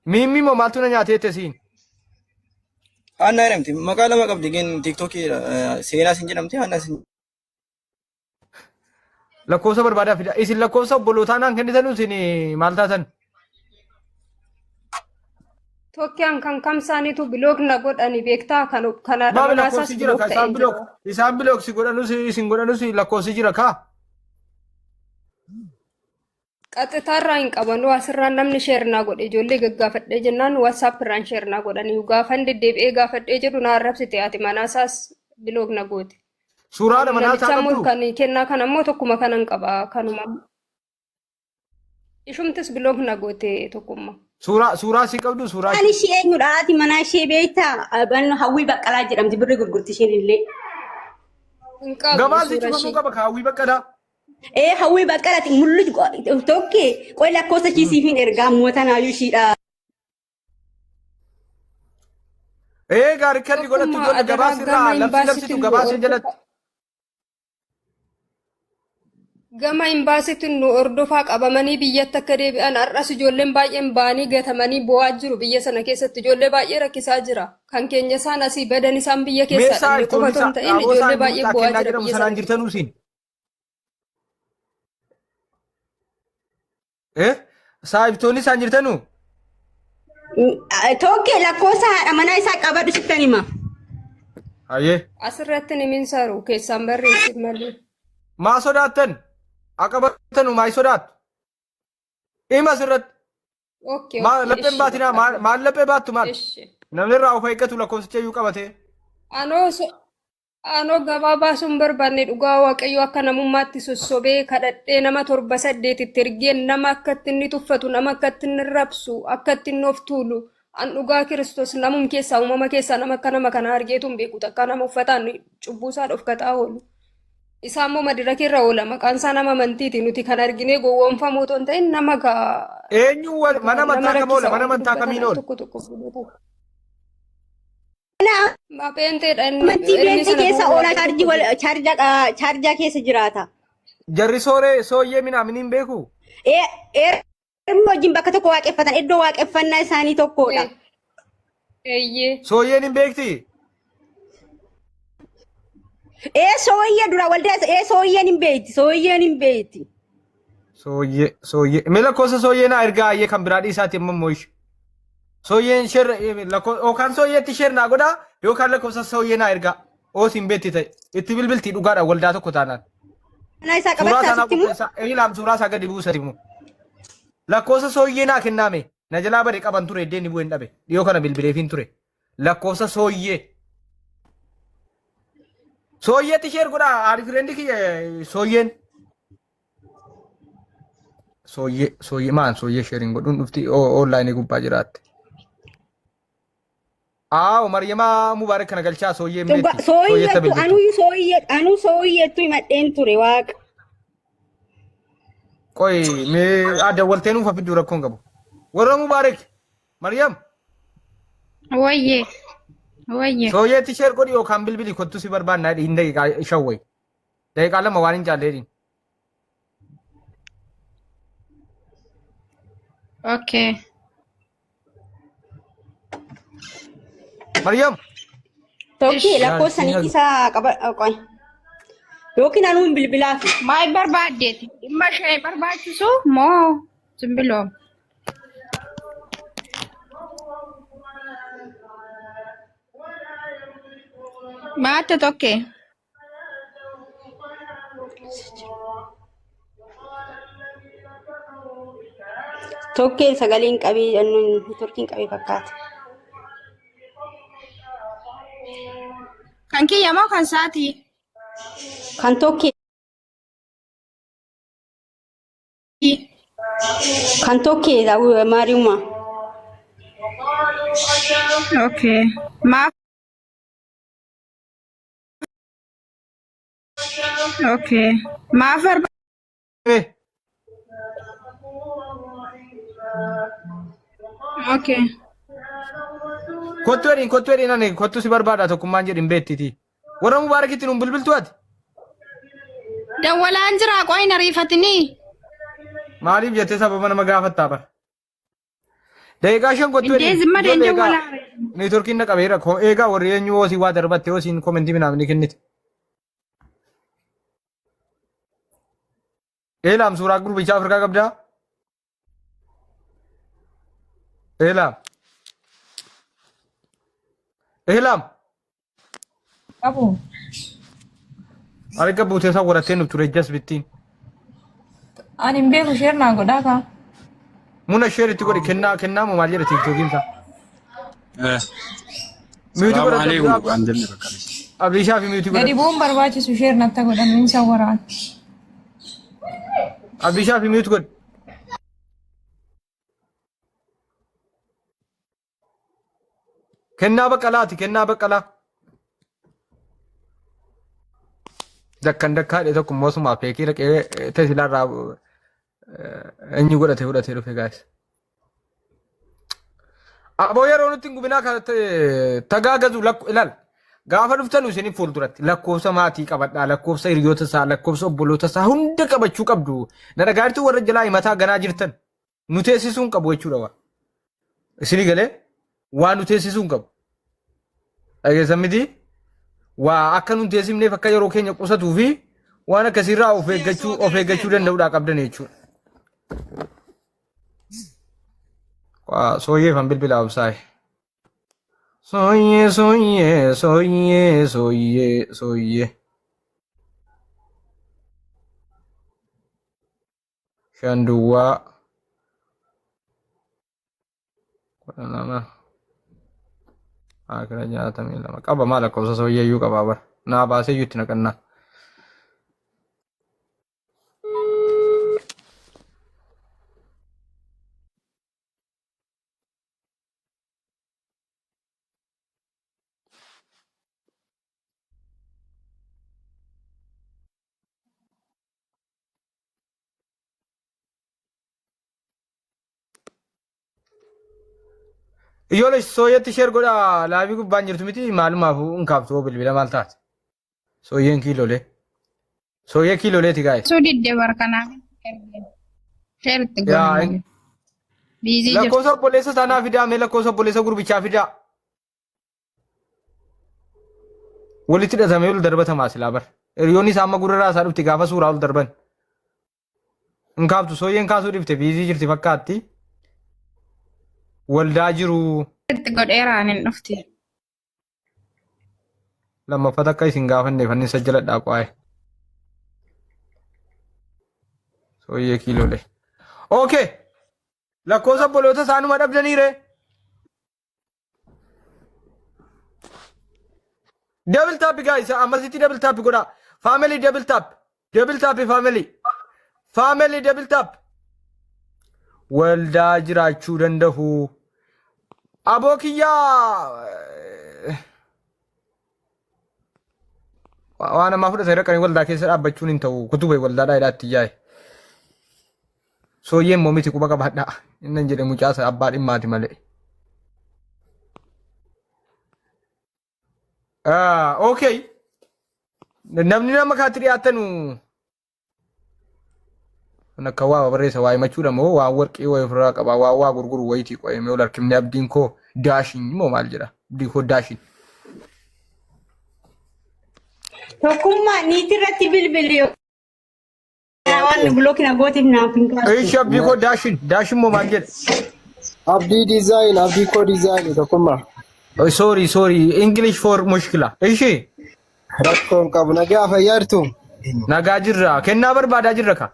Mimi moo maaltu na nyaateette siin? Hanna jedhamti maqaa lama qabdi gin TikTok seenaa sin jedhamti hanna sin. Lakkoofsa barbaadaa fida. Isin lakkoofsa obbolootaa naan kennitan isin maal taatan? Tokkiyaan kan kamsaaniitu biloog na godhani beektaa kana dhabanaasas biloog ta'e jira. Isaan biloog si godhanus isin godhanus lakkoofsi jira kaa? Qaxxitaarraa hin qabanuu asirraan namni sheernaa godhe ijoollee gaggaafadhee jennaan waatsaappirraan sheernaa godhanii gaafan deddeebi'ee gaafadhee jedhu na arrabsite ati manaasaas biloog na goote. Suuraadha manaasaa qabdu? Kan kennaa kan ammoo tokkuma kanan qaba kanuma. Ishumtis biloog na goote tokkummaa. Suuraa si qabdu suuraa. Ani ishee eenyudha ati manaa ishee beektaa hawwii baqqalaa jedhamti birri gurgurti isheen illee. Gabaas itti qaba hawwii baqqalaa. Hawwii baqqalaati mul'atu tokko qoy lakkoofsa kiisiifin ergaa mootanaayyuu shiidha. Gaarii kalli godhatu ijoollee gabaas irraa labsitu gabaas jalatti. Gama imbaasiitiin nu ordofaa qabamanii biyyatti akka deebi'an har'as ijoolleen baay'een ba'anii gatamanii bo'aa jiru biyya sana keessatti ijoollee baay'ee rakkisaa jira. Kan keenya isaan asii badan isaan biyya keessaa dhabne qofa otoo hin ta'in ijoollee baay'ee bo'aa jira biyya sana keessatti. Saayibtoonni isaan jirtanu? Tokkee lakkoofsa haadha manaa isaa qabadhu sittan hima. Ayyee. Asirratti ni minsaaru keessaan barreessit malee. Maa sodaattan? Aqabatanu maa sodaattu? Hima asirratti. Lapheen baatinaa maal laphee baattu maal? Namni irraa of eeggatu lakkoofsicha iyyuu qabatee. Anoo gabaabaa sun barbaanne dhugaa waaqayyo akka namummaatti sossobee kadhadhee nama 7-8 ergeen nama akka inni tuffatu nama akka inni rabsu akka inni of tuulu An dhugaa Kiristoos namum keessaa uumama keessaa nama akka nama kana argeetu hin beeku takka nama uffataan cubbuu isaa dhofkataa oolu. Isaan immoo madiraka irra oola maqaan isaa nama amantiiti nuti kan arginee gowwoomfamoo otoo hin ta'in nama eenyu mana amantaa kam oola mana amantaa kamiin oola? Amantii beentii keessa oola chaarjaa keessa jiraata. Jarri sooyyee minaaminiin beeku? Ermi wajjin bakka tokko waaqeffatan iddoo waaqeffannaa isaanii tokkodha. Sooyyeen hin beekti? Sooyyee dura waldaa sooyyeen hin beekti. Sooyyeen hin beekti. Sooyyee. Mee lakkoofsa sooyyee naa ergaa ayyee kan biraa dhiisaati amma immoo ishee. Sooyyeen shir yookaan sooyyeetti shir naa godhaa yookaan lakkoofsa sooyyee naa ergaa. Oos hin beekti ta'e itti bilbiltii dhugaadha waldaa tokko taanaan. Suuraa sanaa qopheessaa. Ilaam suuraa isaa gadi buusati immoo. Lakkoofsa sooyyee naa kennaame na jalaa bade qaban ture iddeen bu'een dhabe dhiyoo kana bilbileefiin ture lakkoofsa sooyyee. Sooyyeetti sheer godhaa haadhi firendi kiyya sooyyeen. Sooyyee maan sooyyee sheeriin godhuun dhufti oonlaayinii gubbaa jiraatte. Maryamaa Mubaarak kana galchaa sooyyee meetti. Anuu sooyyeettu himadheen ture waaqa. Qoy mee adda walteen ufa fiduu rakkoon qabu. Warra Mubaarak Maryam. Wayye. Sooyyeetti sheer godhi yookaan bilbili kottu si barbaannaa hin daqiiqaa shawway. Daqiiqaa lama waan hin jaalleedhin. Okay. Maryam. Tokki lakkoofsa isaa qaba qoy. Yookiin anuun bilbilaa fi Maal barbaaddeeti? Dhimma ishee barbaachisu moo simbiloo? Maatte tokkee? tokkeen sagaleen qabee turkiin qabee fakkaata. Kan kiyya moo kan saatii? Kan tokkee. Kan tokkee Mariuma. Okay. Maaf. Okay. Maaf barbaade. Okay. Kottu edin ani kottu si barbaada tokkummaan jedhin beettiti. Warra Mubaarakitti nun bilbiltu ati? Dawwalaan jira qoy na riifatini. Maaliif jettee sababa nama gaafattaa bara? Daqiiqaa shan kottu edin. Indee zimma deen dawwalaa. Neetworkiin na qabeera. Eegaa warri eenyu hoosii waa darbatte hoosiin komentii minaaf ni kennite. Eelaam suuraa gurbichaa Afrikaa qabdaa? Eelaam. Qabu. Arga buutee isaa godhattee nuuf ture jas bittiin. Ani hin beeku sheer naa godhaa kaa. Muna sheer itti godhi kennaa moo maal jedha tiktookiin isaa? Miyuutii godhatu. Abdiishaa fi miyuutii godhatu. Gadi bu'uun barbaachisu sheer natti godhan hin sawwaraan. Abdiishaa fi miyuutii godhi. Kennaa baqqalaati kennaa baqqalaa. Dakkan dakkaadhe tokko mootummaa feekii dhaqee teesilaarraa eenyu godhate fudhatee dhufe gaas. Aboo yeroo nutti hin gubinaa tagaagazu ilaal. Gaafa dhuftanu isin fuulduratti lakkoofsa maatii qabadhaa lakkoofsa hiriyoota isaa lakkoofsa obboloota isaa hunda qabachuu qabdu. Na dhagaartuu warra jalaa himataa ganaa jirtan nu teessisuun qabu jechuudha waa. Isinii galee waan nu teessisuun qabu. Dhageessan miti waa akka nu teessimneef akka yeroo keenya qusatuu fi waan akkasirraa of eeggachuu danda'uudhaa qabdan jechuudha. Sooyyee fan bilbilaa obsaa'e. Soyyee. Shanduwaa. Kudha lama. Akira 62 qaba maal lakkoofsa sooyyeeyyuu qabaa bara. Naa baasee iyyuu itti naqannaa. Ijoollee sooyetti sheer godhaa laabii gubbaan jirtu miti maalumaafuu hin kaabtu bilbila maal taate. Sooyyeen kiiloolee. Sooyyee kiilooleeti gaa'e. Sudidde barkanaa. Sheeritti godhama. Biizii jirtu. Lakkoofsa obboleessa sanaa fidaa mee lakkoofsa obboleessa gurbichaa fidaa. Walitti hidhatamee ol darbatamaa silaa bar. Hiriyoonni isaa amma gurra isaa dhufti gaafa suuraa ol darban. Hin kaabtu sooyyeen kaasuu dhifte biizii jirti fakkaatti. Waldaa jiru. Itti godheeraan hin dhufti. Lammaffata akka isin gaafanneef inni sajjaladhaa qo'aa'e. Sooyyee kiiloolee. Okay. Lakkoofsa obboloota isaanuma dhabdaniire. Double tap guys. Ammasitti double tap godha. Family double tap. Double tap family. Family double tap. Waldaa jiraachuu danda'u. Abokiyyaa. Waan ammaa fudhatee rakkanii waldaa keessa dhaabbachuun hin ta'u. Kutuba waldaadhaa hidhaatti yaa'e. Sooyyeen moomiti quba qabaadhaa. Inni jedhe mucaasa abbaa dhimmaati malee. Okay. Namni nama kaatti dhiyaatanu. Akka waa barreessa waa himachuudha moo waa warqii waa ofirraa qaba waa gurguru wayitii qo'ee ol harkifne abdiin koo daashin moo maal jedha abdiin koo daashin. Tokkummaa niitirratti bilbili waan bulookiin agootiif naaf hin kaasu. Ishi abdii koo daashin moo maal jedha. Abdii design abdii koo design tokkummaa. Sorry English for mushkila. Ishi. Rakkoon qabu nagaa fayyaartu. Nagaa jirra kennaa barbaadaa jirra ka.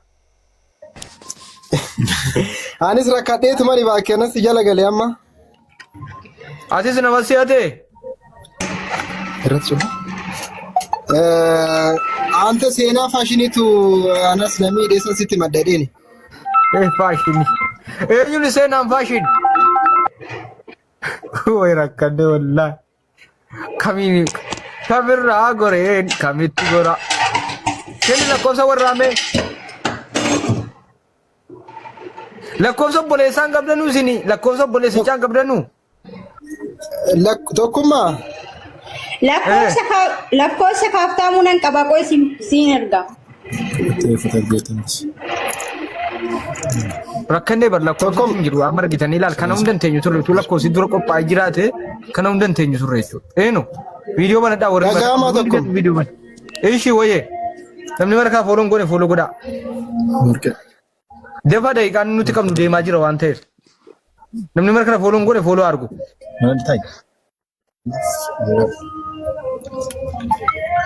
Anis rakkadheetu mali baakee anas jala galee amma. Atis nama si'ate. Irratti anta seenaa faashiniitu anas namni dheessan sitti maddadheeni. Faashini. Eenyuun seenaan faashin. Way rakkadhe wallaahi. Kamirraa goreen kamitti gora. Kenni lakkoofsa warraamee. Lakkoofsa obboleessaan qabdanuu isini lakkoofsa obboleessichaan qabdanuu. Tokkummaa. Lakkoofsa kaaftaamuu nan qaba qoo siin erga. Rakkannee bar lakkoofsa hin jiru amma argitanii ilaal kana hundan teenyu turre tu lakkoofsi dura qophaa'ee jiraate kana hundan teenyu turre jechuudha. Eenu viidiyoo banadhaa warri Dhaga'amaa tokko. viidiyoo ban. Ishi wayee namni markaa fooloon goone fooloo godhaa. Defa daqiiqaan nuti qabnu deemaa jira waan ta'eef. Namni markaa fooloon goone fooloo argu.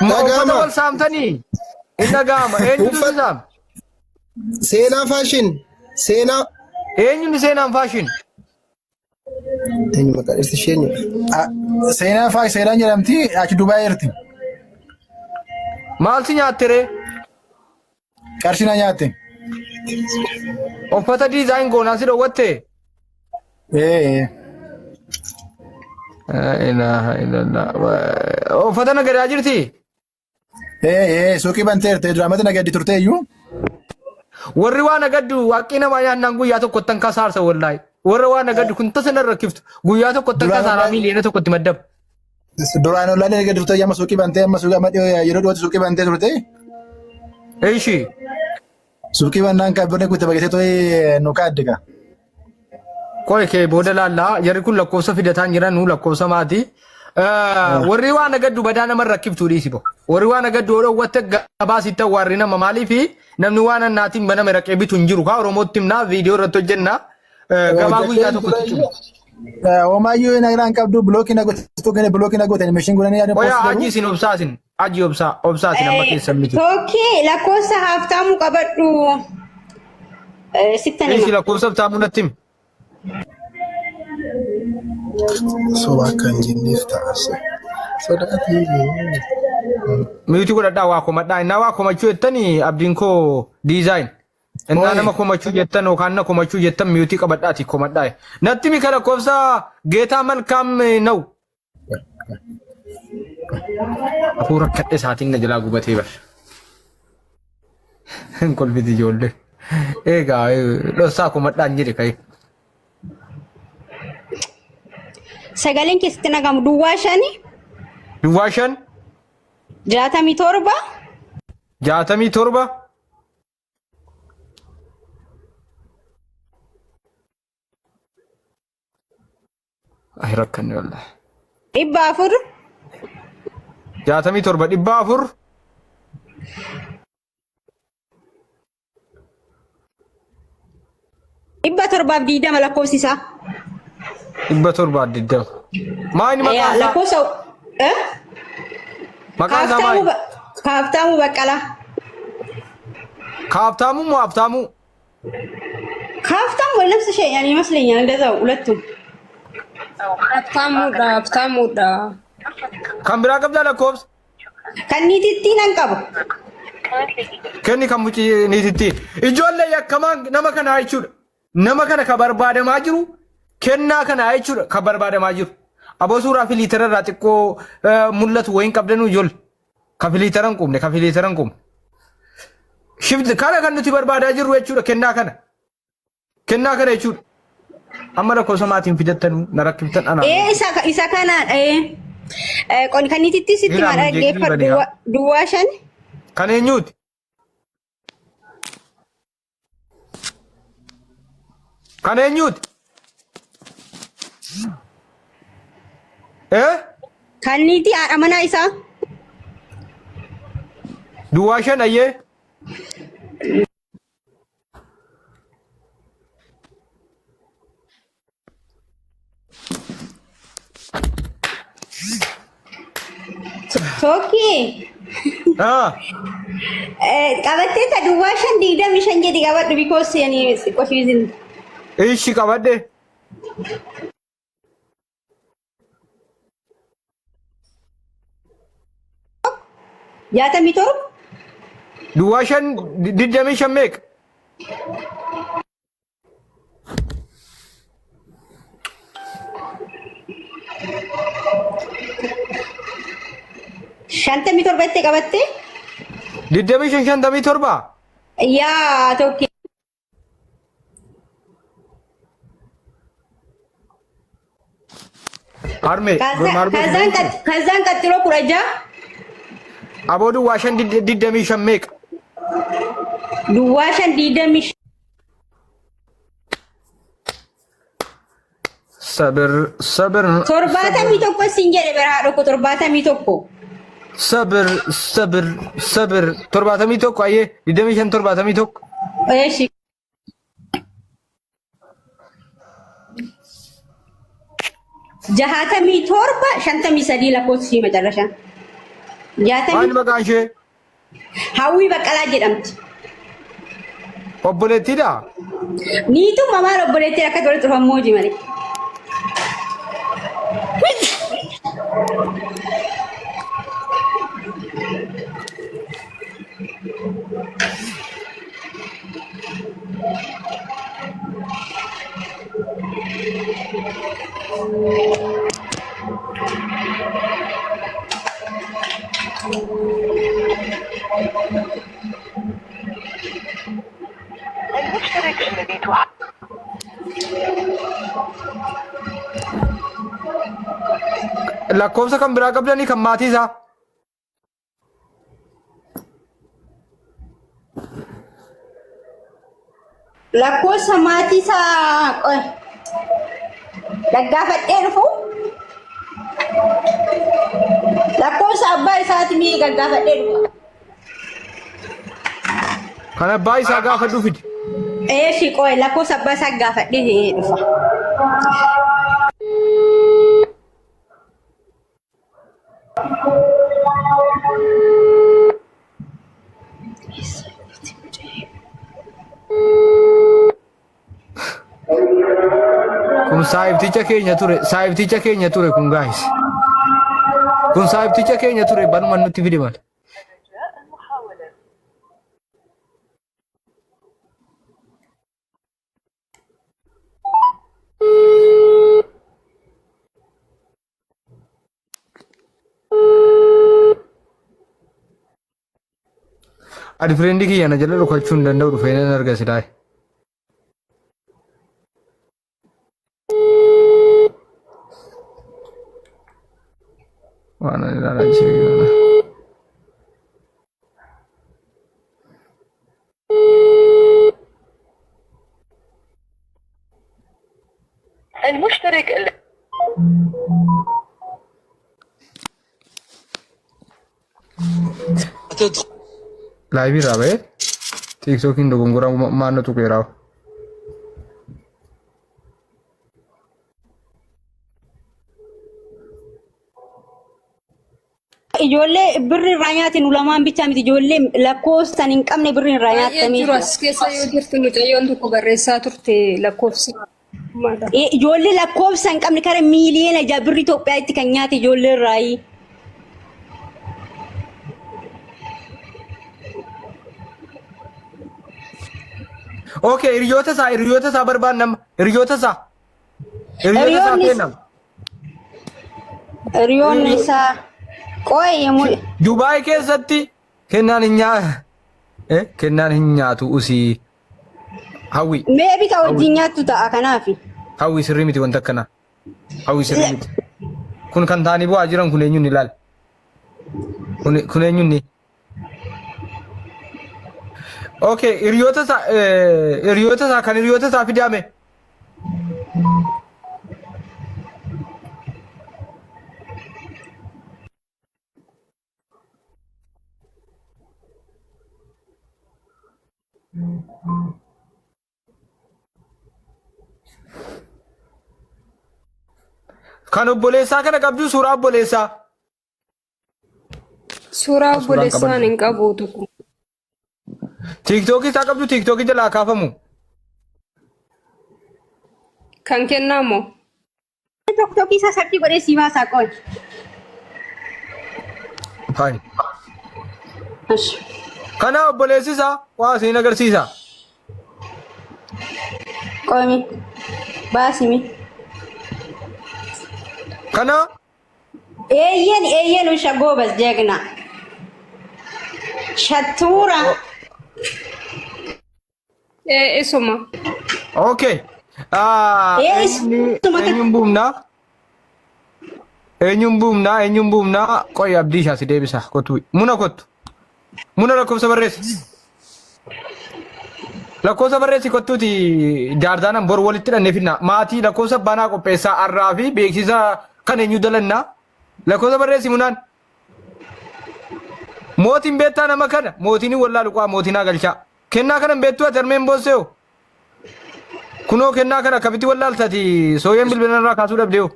Uffata wal saamtanii hin dhaga'ama eenyutu saam? Seenaa faashin. Seenaa. Eenyuun seenaan faashin? Eenyu maqaan irti isheenyu. Seenaan jedhamti achi Dubaay jirti. Maalti nyaatte ree? Qarshina nyaatte. Uffata diizaayin goonaan si dhoowwatte? Ilaaha illallah. Uffata nagadaa jirti? Suuqii banteerte duraamatti nagaddi turte iyyuu. Warri waan nagaddu haqqii namaa nyaannaan guyyaa tokkottan kasaarsa wallaahi. Warri waan nagaddu kun tasa narra rakkiftu guyyaa tokkottan kasaaraa miiliyoona tokkotti maddaba. Duraan ollaan nagaddi turte amma suuqii bantee amma yeroo dhiyootti suuqii bantee turte. Eeshi. Suuqii bannaan qabbanee kutte bagatee too'ee nu kaaddiga. Qoy kee booda laallaa jarri kun lakkoofsa fidataan jiran nu lakkoofsa maati. Warri waan nagaddu badaa nama rakkiftuu dhiisi bo. Warri waan nagaddu yoo dhowwatte gabaasitti warri nama maaliifi namni waan annaatiin baname raqee bitu hin jiru kaa Oromootti himnaa viidiyoo irratti hojjennaa gabaa guyyaa tokkotti cimu. Omaayyuu nagraan qabdu bilookii nagooti gane bilookii nagooti animeeshin godhanii yaaduu. Oyaa ajii isin obsaasin ajii obsaasin amma keessan miti. Tokkii lakkoofsa haaftaamuu qabadhu. Sittan Eeshi lakkoofsa haaftaamuu natti himi. Sobaa kan jenneef taasise. Miti godhadhaa waa komadhaa innaa waa komachuu jettanii abdiin koo diizaayin. Innaa nama komachuu jettan yookaan na komachuu jettan miti qabadhaati komadhaa. Natti mi kana lakkoofsa geetaa malkaam na'u. Hafuura kadhe isaatiin na jalaa gubatee bar. Hin kolfiti ijoollee. Egaa dhossaa komadhaan jedhe ka'e. Sagaleen keessatti nagamu duwwaa shani duwwaa shan 67 67 ay rakkanni wallahi 400 67 400 720 lakkoofsisaa. 720 maani maqaan isaa lakkoofsa maqaan isaa maani Kaaftamu Baqqalaa. Kaaftamu moo Aftamu? Kaaftamu ወይ ነፍስ ሸይ ያኔ ይመስለኛል እንደዛው ሁለቱም Haftamuudha. kan biraa qabdaa lakkoofsa kan niitittiin an qabu. kenni kan muci niititti ijoollee yakkamaan nama kana jechuudha nama kana ka barbaadamaa jiru kennaa kana jechuudha ka barbaadamaa jiru aboo suuraa filiitara irraa xiqqoo mul'atu wayin qabdanu ijoollee ka filiitaran qubne shifti kana kan nuti barbaadaa jirru jechuudha kennaa kana jechuudha amma lakkoofsa maatiin fidattanu na rakkiftan ana Isa kana qonni kan niititti sitti maal dhaggeeffadhu duwwaa shan kan eenyuuti kan eenyuuti kan niitii haadha manaa isaa duwwaa shan ayyee Tokki qabattee ta duwwaa shan 25 jedhi qabadhu because yani qofiisin ishi qabadde jaatamii torba duwwaa shan 25 meeqa shantamii torba itti qabattee 27 yaa tokki arme ከዛን ቀጥሎ ኩረጃ አቦ duwwaa shan 25 meeqa duwwaa shan 25 sabir torbaatamii tokko sin jedhe biraa dhokko torbaatamii tokko sabir torbaatamii tokko ayyee 25 torbaatamii tokko eeshi jahatamii torba shantamii sadii lakkoofsi macarrashaan maal maqaan ishee Hawwii Baqqalaa jedhamti. obboleettiidha Niituma maal obboleettii akka tole xufamoo hojii malee. المشترك الذي lakkoofsa kan biraa qabdanii kan maatii isaa Lakkoofsa maatii isaa gaggaafadhee dhufu. Lakkoofsa abbaa isaati mii gaggaafadhee dhufa. kan abbaa isaa gaafadhu fidi Eeshi qoy lakkoofsa abbaa isaa gaafadhee dhufa. kun saayibticha keenya ture kun gaayis kun saayibticha keenya ture banuma nutti fidi mal adi friendii kiyya na jala dhokachuu hin danda'u dhufee nan arga sidaay Mana ni dah sih. المشترك Live rawe. TikTok ini dukung kurang mana tu kira. Ijoollee birri irraa nyaatin ulamaan bichaa miti ijoollee lakkoofsan hin qabne birri irraa nyaatamee Jiru as keessa yoo jirtu mucayyoon tokko barreessaa turte lakkoofsi. ijoollee lakkoofsa hin qabne kara miiliyoona ija birri Itoophiyaatti kan nyaate ijoollee irraayi. Okay, hiriyoota isaa barbaannama. Hiriyoota isaa kennama. Hiriyoonni isaa qo'ee Dubaay keessatti kennaan hin nyaatu usii hawwi. Mee bita wajjin nyaattu ta'a kanaafi. Hawwi sirrii miti wanta akkana. Hawwi sirrii miti. Kun kan taanii bu'aa jiran kun eenyuun ilaal. Kun eenyuun. Okay, hiriyoota isaa kan hiriyoota isaa fidame. Kan obboleessaa kana qabdu suuraa obboleessaa. Suuraa obboleessaan hin qabu tokko. TikTok isaa qabdu TikTok jalaa kaafamu. Kan kennamu. TikTok isaa sartii godhee si baasaa qo'e. Fine. Kana obboleessi isaa waa siin agarsiisa. Qo'emi. Baasimi. Kana eeyyen usha goobas jeegna. Shattuura. Isuma. Okay. Eenyuun buumnaa qo'i abdii isaa si deebisa kottu. Muna kottu. Muna lakkoofsa barreessi. Lakkoofsa barreessi kottuuti jaardaanan bor walitti dhannee finna. Maatii lakkoofsa banaa qopheessaa arraa fi beeksisa kan eenyu dalannaa. Lakkoofsa barreessi munaan. Mootiin beektaa nama kana. Mootiin wallaalu qaa mootiin agalchaa. Kennaa kana beektuu ati armeen boossee'o. Kunoo kennaa kana akkamitti wallaaltati sooyyeen bilbila irraa kaasuu dhabdee'o.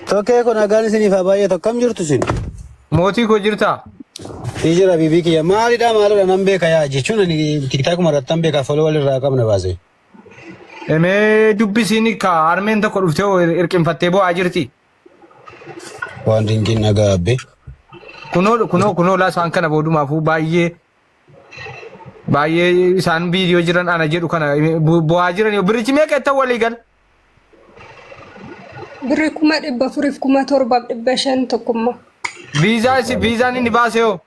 Tokkee kun nagaan isiniif haa baay'atu akkam jirtu isin? Mootii koo jirtaa? Jira bibii kiyya maalidha nan beeka yaa jechuun ani tiktaakuma irratti nan beeka foloo walirraa qabna baase. Emee dubbisiin ka armeen tokko dhuftee hirqinfattee bo'aa jirti. Waan dinqiin nagaa abbe. Kunoo laasaan kana boodumaafuu baay'ee isaan viidiyoo jiran ana jedhu kana bo'aa jiran birichi meeqa itti walii gal? Birri 4,400 tokkummaa. Viizaan inni baase hoo?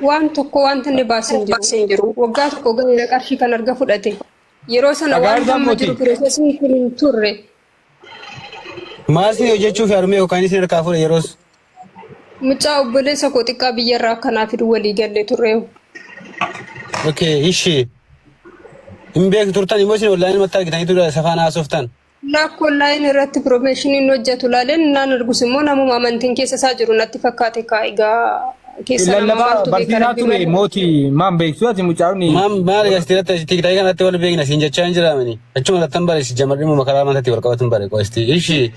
Waan tokko wanta inni baasee hin jiru. Waggaa tokko gahee qarshii kan arga fudhate. Yeroo sana waan amma jiru piroosesiin kun hin turre. Maal si hojjechuuf harmee yookaan isin harkaa fuudhe yeroos? Mucaa obboleessa koo xiqqaa biyyarraa akkanaaf walii galle turre. Okay, ishee. Hin beektu turtan immoo isin onlaayinii irratti argitanii ture safaan haasoftan. Lakko onlaayinii irratti piroomeeshiniin hojjetu laaleen naan argus immoo namuma amantiin keessa isaa jiru natti fakkaate kaa'igaa keessa nama maaltu barsiisaa ture mootii maan beektu ati mucaa'uuni. Maal gaazexeerratti tiktaayii kanatti wal beekna siin jechaa hin jiraamani. Achuma irratti bareessi jamarri immoo makaraa amantaatti wal qabatan bare qo'esti. Ishee.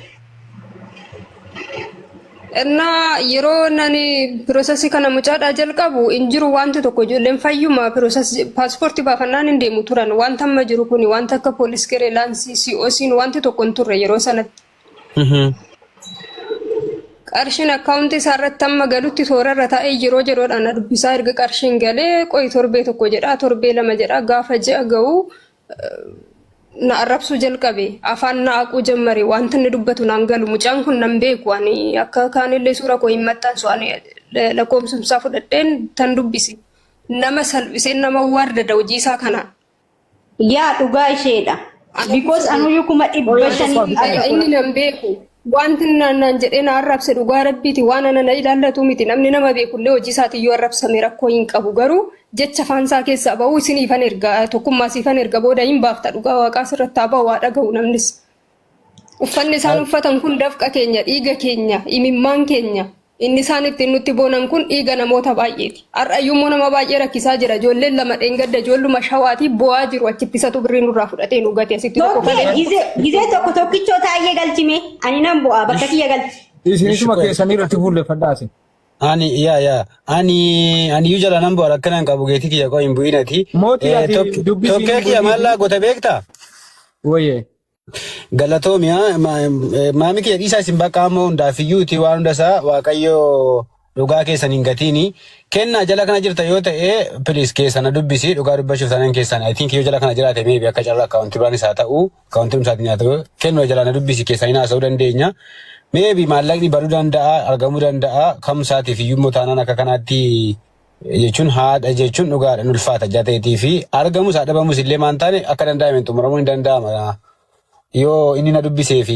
Yeroo nani piroosesii kana mucaadhaa jalqabu hin jiru wanti tokko ijoolleen fayyuma piroosesii paaspoortii baafannaan hin deemu turan wanta amma jiru kun wanta akka poolis kereelaansii COC'n wanti tokko hin turre yeroo sanatti. Qarshiin akkaawuntii isaa irratti amma galutti toora irra taa'ee yeroo jedhoodhaan dubbisaa erga qarshiin galee qo'i torbee tokko jedhaa torbee lama jedhaa gaafa ji'a ga'u na arrabsuu jalqabe afaan na aquu jammare wanta inni dubbatu naan galu mucaan kun nan beeku ani akka kaanillee suura koo hin maxxansu ani lakkoofsumsaa fudhadheen tan dubbisi nama salphisee nama waardada hojii isaa kana. Yaa dhugaa isheedha. Because anuyyuu 500 inni nan beeku wanti naan jedhee na arrabse dhugaa rabbiiti waan ana na ilaallatu miti namni nama beekullee hojii isaatiyyuu arrabsame rakkoo hin qabu garuu jecha faansaa keessaa ba'uu isiniifan ergaa tokkummaa siifan erga booda hin baafta dhugaa waaqaa sirratti haa ba'u waa dhaga'u namnis. Uffanni isaan uffatan kun dafqa keenya dhiiga keenya imimmaan keenya inni isaan ittiin nutti boonan kun dhiiga namoota baay'eeti. Har'ayyummoo nama baay'ee rakkisaa jira ijoolleen lama dheengadda ijoolluma shawaatii bu'aa jiru achitti isatu birrii nurraa fudhatee nu gate asitti tokko gizee tokko tokkichoo taa'ee galchime ani nan bu'aa bakka kiyya galchi. Isinituma keessanii irratti fuulleffadhaasi. Ani ani yu jala nan bu'aa akkanaan qabu geetii kiyya qoo hin bu'inati. Tokkee kiyya maallaa goota beektaa? Wayyee. Galatoomia maami kiyya dhiisaa isin bakka ammoo hundaafiyyuuti waan hundasaa waaqayyoo dhugaa keessan hin gatiini kennaa jala kana jirta yoo ta'e please keessana dubbisi dhugaa dubbachuuf tanan keessan I think yoo jala kana jiraate maybe akka carraa akaawuntii biraan isaa ta'u akaawuntii isaatiin haa ta'u kennuu jala na dubbisi keessan hin haasa'uu dandeenya maybe maallaqni baduu danda'a argamuu danda'a kamsaatiif iyyuu taanaan akka kanaatti jechuun haadha jechuun dhugaadhaan ulfaata jateetii fi argamus haa dhabamus illee maan taane akka danda'ame xumuramuu hin danda'ama. Yoo inni na dubbisee fi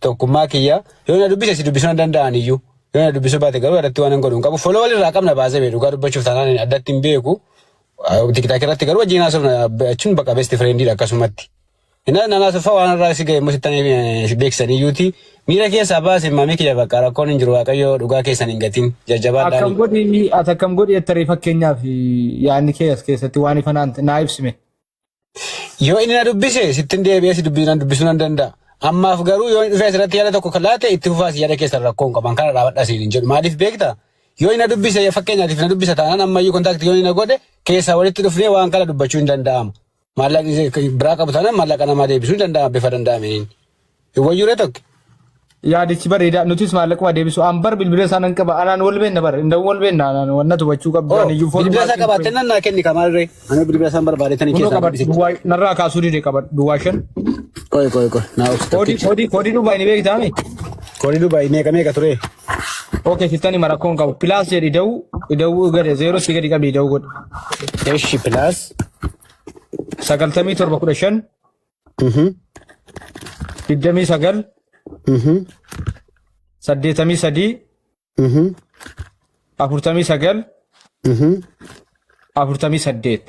tokkummaa kiyya yoo na dubbisee si dubbisuu danda'an iyyuu yoo na dubbisuu baate garuu irratti waan hin godhu qabu foloo walirraa qabna baasee beeku dhugaa dubbachuuf taanaan addatti hin beeku tiktaak irratti garuu wajjin haasofna jechuun bakka best friendiidha akkasumatti. Inni nanaasuffaa waan irraa si ga'e immoo sittanii beeksisan iyyuuti miira keessaa baase maamii kiyya bakka rakkoon hin jiru waaqayyoo dhugaa keessan hin gatiin jajjabaadhaan. Akkam godhi ettari fakkeenyaaf yaadni kee as keessatti waan ifanaan naa ibsime. Yoo inni na dubbise sittin deebi'ee si dubbisuu nan danda'a. Ammaaf garuu yoo inni dhufee asirratti yaada tokko kan laate itti fufaas yaada keessan rakkoon qaban kana dhaabadhaa siin hin jedhu. Maaliif beektaa? Yoo inni na dubbise fakkeenyaatiif na dubbisa taanaan ammayyuu kontaaktii yoo inni na godhe keessaa walitti dhufnee waan kana dubbachuu hin danda'amu. Maallaqni biraa qabu taanaan maallaqa namaa deebisuu hin danda'ama bifa danda'ameen. Wayyuuree tokko. Yaadichi bareedaa nutis maallaquma deebisu ambar bilbila isaa nan qaba anaan wal beenna bara inda wal beenna anaan wanna tubachuu qabdu ani iyyuu foon bilbila isaa qabaatee nan naa kenni kamarree ani bilbila isaa barbaadetanii keessaa narraa kaasuu dide qaba duwwaa shan koy naa koodii Dubaay ni beektaami koodii Dubaay meeqa ture okay sittani marakkoon qabu plus jedhi da'uu gade 0 si gadi qabi da'uu godhe eshi plus 9715 29 saddeetamii sadii afurtamii sagal afurtamii saddeet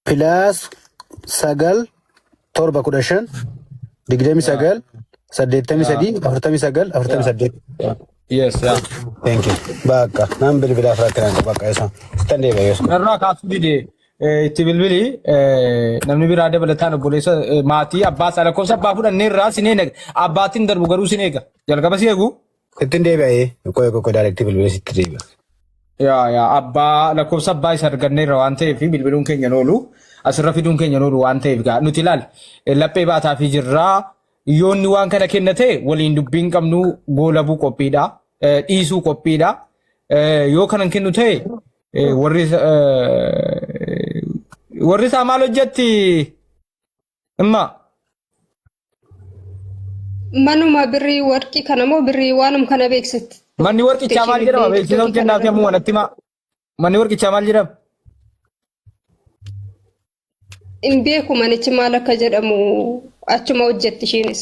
pilaas sagal torba kudha shan digdamii sagal saddeettamii sadii afurtamii sagal afurtamii saddeet. Yes, yeah. Thank you. Bakka nan bilbilaa firaatti bakka isa tan deebi'ee yoo narraa kaasuu dide itti bilbili namni biraa dabalataan obboleessa maatii abbaa isaa lakkoofsa abbaa fudhannee irraa sinee nega abbaatiin darbu garuu sin eega jalqaba si eegu. Ittiin deebi'ee koy daayirektii bilbilee sitti deebi'a. Yaa abbaa lakkoofsa abbaa isa argannee irra waan ta'eef bilbiluun keenya noolu asirra fiduun keenya noolu waan ta'eef gaa nuti ilaal laphee baataa fi jirraa yoonni waan kana kennate waliin dubbiin qabnu goolabuu qophiidha dhiisuu qophiidha yoo kanan kennu ta'e warri isaa maal hojjetti imma manuma birrii warqii kana moo birrii waanum kana beeksisti manni warqichaa maal jedhama beeksisa hojjennaaf yommuu wanatti ma manni warqichaa maal jedhama in beeku manichi maal akka jedhamu achuma hojjetti ishiinis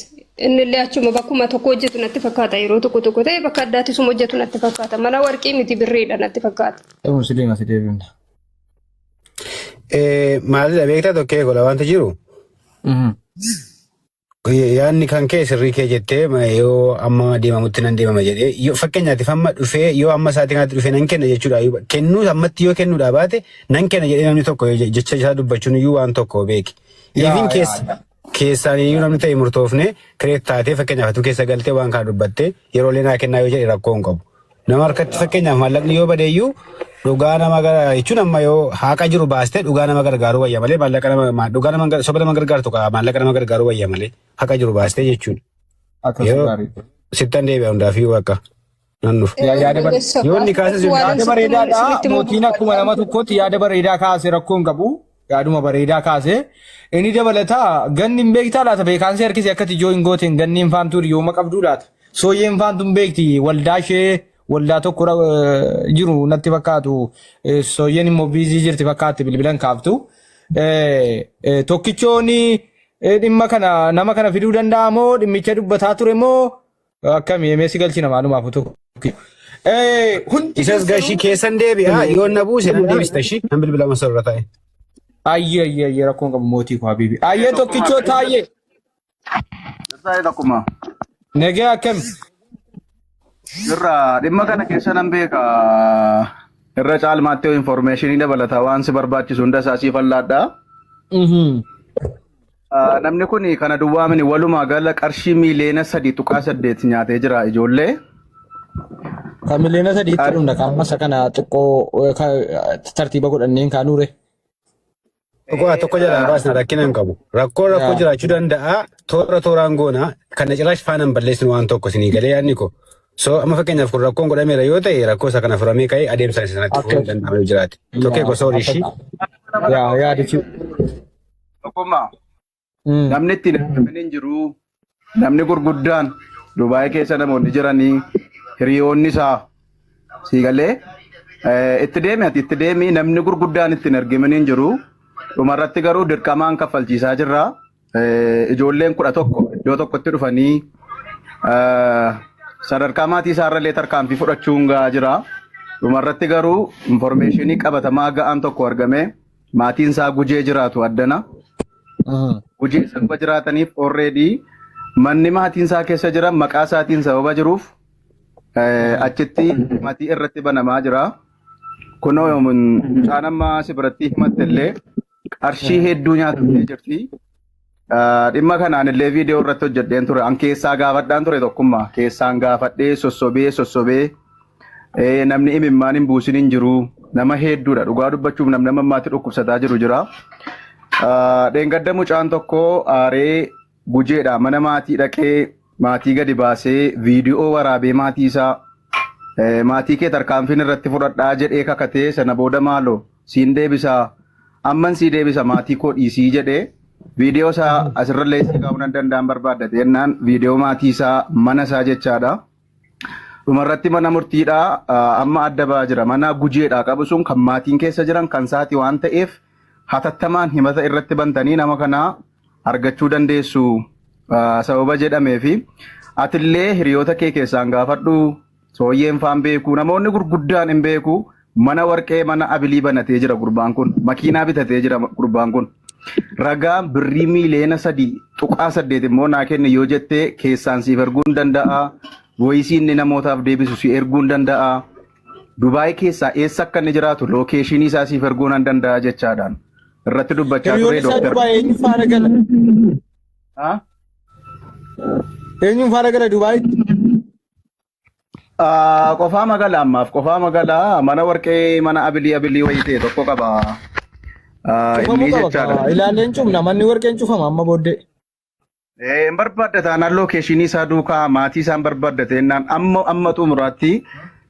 innillee achuma bakkuma tokko hojjetu natti fakkaata yeroo tokko ta'e bakka addaatti suma hojjetu natti fakkaata mana warqii miti birriidha natti fakkaata. Musliima si deebiin. Maalidha beektaa tokkee gola wanta jiru. Yaanni kan kee sirrii kee jettee yoo amma deemamutti nan deemama jedhee fakkeenyaatiif amma dhufee yoo amma isaatii kanatti dhufee nan kenna jechuudha. Kennuu ammatti yoo kennuudha baate nan kenna jedhee namni tokko jecha isaa dubbachuun iyyuu waan tokko beeki. Even keessaan iyyuu namni ta'e murtoofne kireet taatee fakkeenyaaf atu keessa galtee waan kana dubbatte yeroo lee naa kennaa yoo jedhe rakkoo hin qabu. Nama harkatti fakkeenyaaf maallaqni yoo bade iyyuu dhugaa nama gara jechuun amma yoo haqa jiru baastee dhugaa nama gargaaru wayya malee maallaqa nama dhugaa nama soba nama gargaaru tokko maallaqa nama gargaaru wayya malee haqa jiru baastee jechuudha. Sittan deebi'a hundaafii akka nan dhufu. Yoo inni kaase yaada bareedaadha mootiin akkuma nama tokkotti yaada bareedaa kaase rakkoo hin qabu yaaduma bareedaa kaase inni dabalataa ganni hin beektaa laata beekaansii harkisee akkati ijoo hin gooteen ganni hin faantuu yooma qabduu laata sooyyeen faantuu hin beekti waldaa ishee waldaa tokko jiru natti fakkaatu sooyyeen immoo biizii jirti fakkaatti bilbilan kaaftu tokkichooni dhimma kana nama kana fiduu danda'a moo dhimmicha dubbataa ture moo akkamii meessi galchina maalumaaf utuu. Isas gashii keessan deebi'a yoo na buuse nan deebista ishii nan bilbila masarra ta'e. Ayyee rakkoon qabu mootii koo habiibi. Ayyee tokkichoo taayee. Taayee takkuma. Negee akkami? Irra dhimma kana keessa nan beeka. Irra caalmaatti information dabalataa waan si barbaachisu hunda isaa siif falladha. Namni kun kana duwwaa mini walumaa gala qarshii miliyoona 3.8 nyaatee jira ijoollee. Kan miliyoona 3 itti dhumna kan masa kana xiqqoo tartiiba godhanneen kaanure. Tokko jala baasna rakkina hin qabu. Rakkoo jiraachuu danda'a. Tooraan goona kana ciraash faanaan balleessinu waan tokko isinii galee yaadni ko. So amma fakkeenyaaf kun rakkoon godhameera yoo ta'e rakkoo isa kana furamee ka'ee adeemsa sanatti furuun danda'amee jiraate. Tokkee gosa horii ishii. Yaadichi. Tokkummaa. Namni itti namni hin jiru. Namni gurguddaan Dubaayii keessa namoonni jiranii hiriyoonni isaa sii galee itti deemi namni gurguddaan itti hin argamin hin jiru. Dhumarratti garuu dirqamaan kaffalchiisaa jirra. Ijoolleen 11 iddoo tokkotti dhufanii sadarkaa maatii isaarrallee tarkaanfii fudhachuun gahaa jira. Dhumarratti garuu informeeshinii qabatamaa ga'aan tokko argame maatiin isaa gujee jiraatu addana. Gujee sababa jiraataniif already manni maatiin isaa keessa jiran maqaa isaatiin sababa jiruuf achitti maatii irratti banamaa jira. Kunoo mucaan amma si biratti himatte illee qarshii hedduu nyaatamtee jirti. Dhimma kanaan illee viidiyoo irratti hojjedheen ture. An keessaa gaafadhaan ture tokkummaa. Keessaan gaafadhee sossobee namni imimmaan hin buusin hin jiru. Nama hedduudha. Dhugaa dubbachuuf nama maatii dhukkubsataa jiru jira. Dheengadda mucaan tokko aaree gujeedha. Mana maatii dhaqee maatii gadi baasee viidiyoo waraabee maatii isaa maatii kee tarkaanfiin irratti fudhadhaa jedhee kakatee sana booda maaloo siin deebisaa amman sii deebisa maatii koo dhiisii jedhee viidiyoo isaa asirrallee si kaa'uu nan danda'an barbaaddate jennaan viidiyoo maatii isaa mana isaa jechaadha. Dhumarratti mana murtiidhaa amma adda ba'aa jira. Mana gujeedhaa qabu sun kan maatiin keessa jiran kan saati waan ta'eef hatattamaan himata irratti bantanii nama kanaa argachuu dandeessu sababa jedhameefi atillee hiriyoota kee keessaan gaafadhu sooyyeen faan beeku namoonni gurguddaan hin beeku mana warqee mana abilii banatee jira gurbaan kun makiinaa bitatee jira gurbaan kun ragaa birrii miliyoona 3.8 immoo naa kenni yoo jettee keessaan siif erguun danda'a voisii inni namootaaf deebisu si erguun danda'a Dubaayii keessaa eessa akka inni jiraatu lookeeshinii isaa siif erguun nan danda'a jechaadhaan irratti dubbachaa ture dooktar. Eenyuun faana gala Dubaayii? Qofaa magaalaa ammaaf qofaa magaalaa mana warqee mana abilii wayitee tokko qaba. Inni jechaadha. Ilaaleen cufna manni warqeen cufama amma booddee. Hin barbaaddata naan lookeeshinii isaa duukaa maatii isaan barbaaddate jennaan amma xumuraatti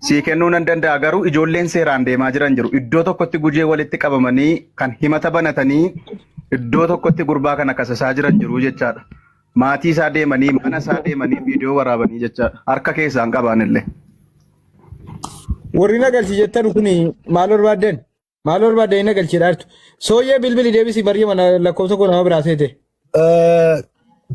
sii kennuu nan danda'a garuu ijoolleen seeraan deemaa jiran jiru. Iddoo tokkotti gujee walitti qabamanii kan himata banatanii iddoo tokkotti gurbaa kana kasasaa jiran jiru jechaadha. Maatii isaa deemanii mana isaa deemanii viidiyoo waraabanii jechaadha. Harka keessaan qaban illee. Warri nagalchi jettan kun maal barbaadden? Maal barbaadden nagalchiidha jirtu. Sooyyee bilbili deebisii barii mana lakkoofsa koo nama biraa seete.